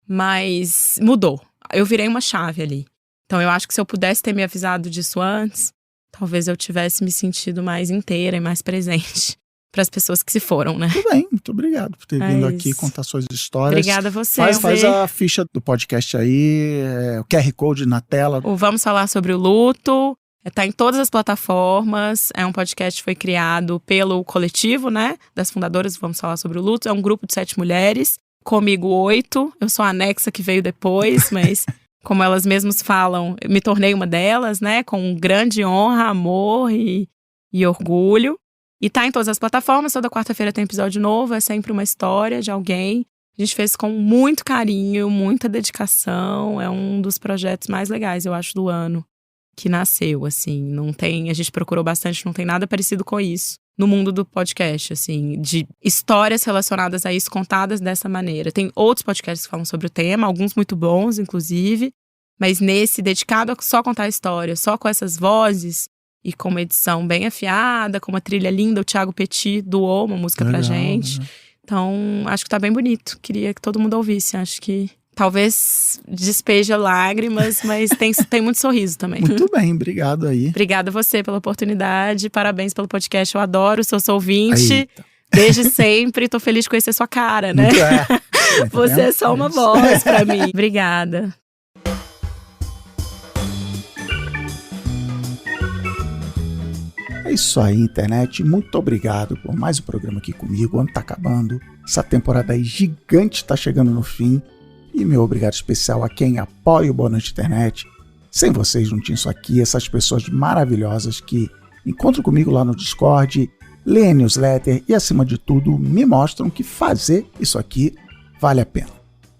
Mas mudou, eu virei uma chave ali. Então eu acho que se eu pudesse ter me avisado disso antes, talvez eu tivesse me sentido mais inteira e mais presente para as pessoas que se foram, né? Tudo bem, muito obrigado por ter vindo aqui contar suas histórias. Obrigada a você. Faz a ficha do podcast aí, o QR Code na tela. Vamos falar sobre o luto. Tá em todas as plataformas. É um podcast que foi criado pelo coletivo, né? Das fundadoras, vamos falar sobre o luto. É um grupo de 7 mulheres. Comigo 8. Eu sou a anexa que veio depois, mas como elas mesmas falam, eu me tornei uma delas, né? Com grande honra, amor e orgulho. E tá em todas as plataformas. Toda quarta-feira tem episódio novo. É sempre uma história de alguém. A gente fez com muito carinho, muita dedicação. É um dos projetos mais legais, eu acho, do ano que nasceu, assim. Não tem, a gente procurou bastante, não tem nada parecido com isso no mundo do podcast, assim, de histórias relacionadas a isso contadas dessa maneira. Tem outros podcasts que falam sobre o tema, alguns muito bons, inclusive, mas nesse dedicado a só contar a história, só com essas vozes e com uma edição bem afiada, com uma trilha linda. O Thiago Petit doou uma música pra gente. Então, acho que tá bem bonito. Queria que todo mundo ouvisse. Acho que talvez despeja lágrimas, mas tem muito sorriso também. Muito bem, obrigado aí. Obrigada a você pela oportunidade. Parabéns pelo podcast. Eu adoro, sou ouvinte. Eita. Desde sempre. Tô feliz de conhecer sua cara, né? Você é só uma voz pra mim. Obrigada. É isso aí, internet. Muito obrigado por mais um programa aqui comigo. O ano tá acabando. Essa temporada aí gigante tá chegando no fim. E meu obrigado especial a quem apoia o Boa Noite Internet. Sem vocês não tinha isso aqui. Essas pessoas maravilhosas que encontram comigo lá no Discord, leem a newsletter e, acima de tudo, me mostram que fazer isso aqui vale a pena.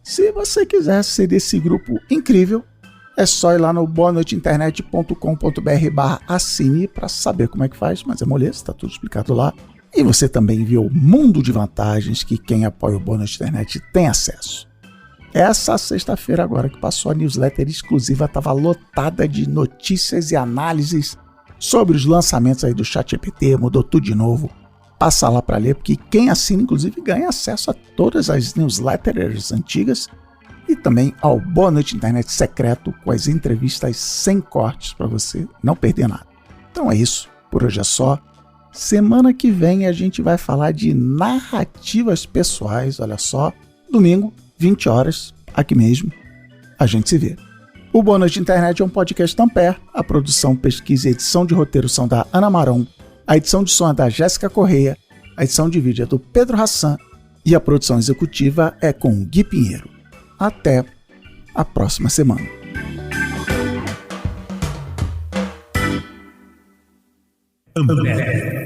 Se você quiser ser desse grupo incrível, é só ir lá no boanoiteinternet.com.br/assine para saber como é que faz, mas é moleza, tá tudo explicado lá. E você também vê o mundo de vantagens que quem apoia o Boa Noite Internet tem acesso. Essa sexta-feira agora que passou, a newsletter exclusiva estava lotada de notícias e análises sobre os lançamentos aí do ChatGPT, mudou tudo de novo. Passa lá para ler, porque quem assina inclusive ganha acesso a todas as newsletters antigas e também ao Boa Noite Internet secreto com as entrevistas sem cortes para você não perder nada. Então é isso, por hoje é só. Semana que vem a gente vai falar de narrativas pessoais, olha só. Domingo, 20 horas, aqui mesmo, a gente se vê. O Boa Noite Internet é um podcast Ampere. A produção, pesquisa e edição de roteiro são da Ana Maron, a edição de som é da Jéssica Correia, a edição de vídeo é do Pedro Hassan e a produção executiva é com o Gui Pinheiro. Até a próxima semana. Ampere.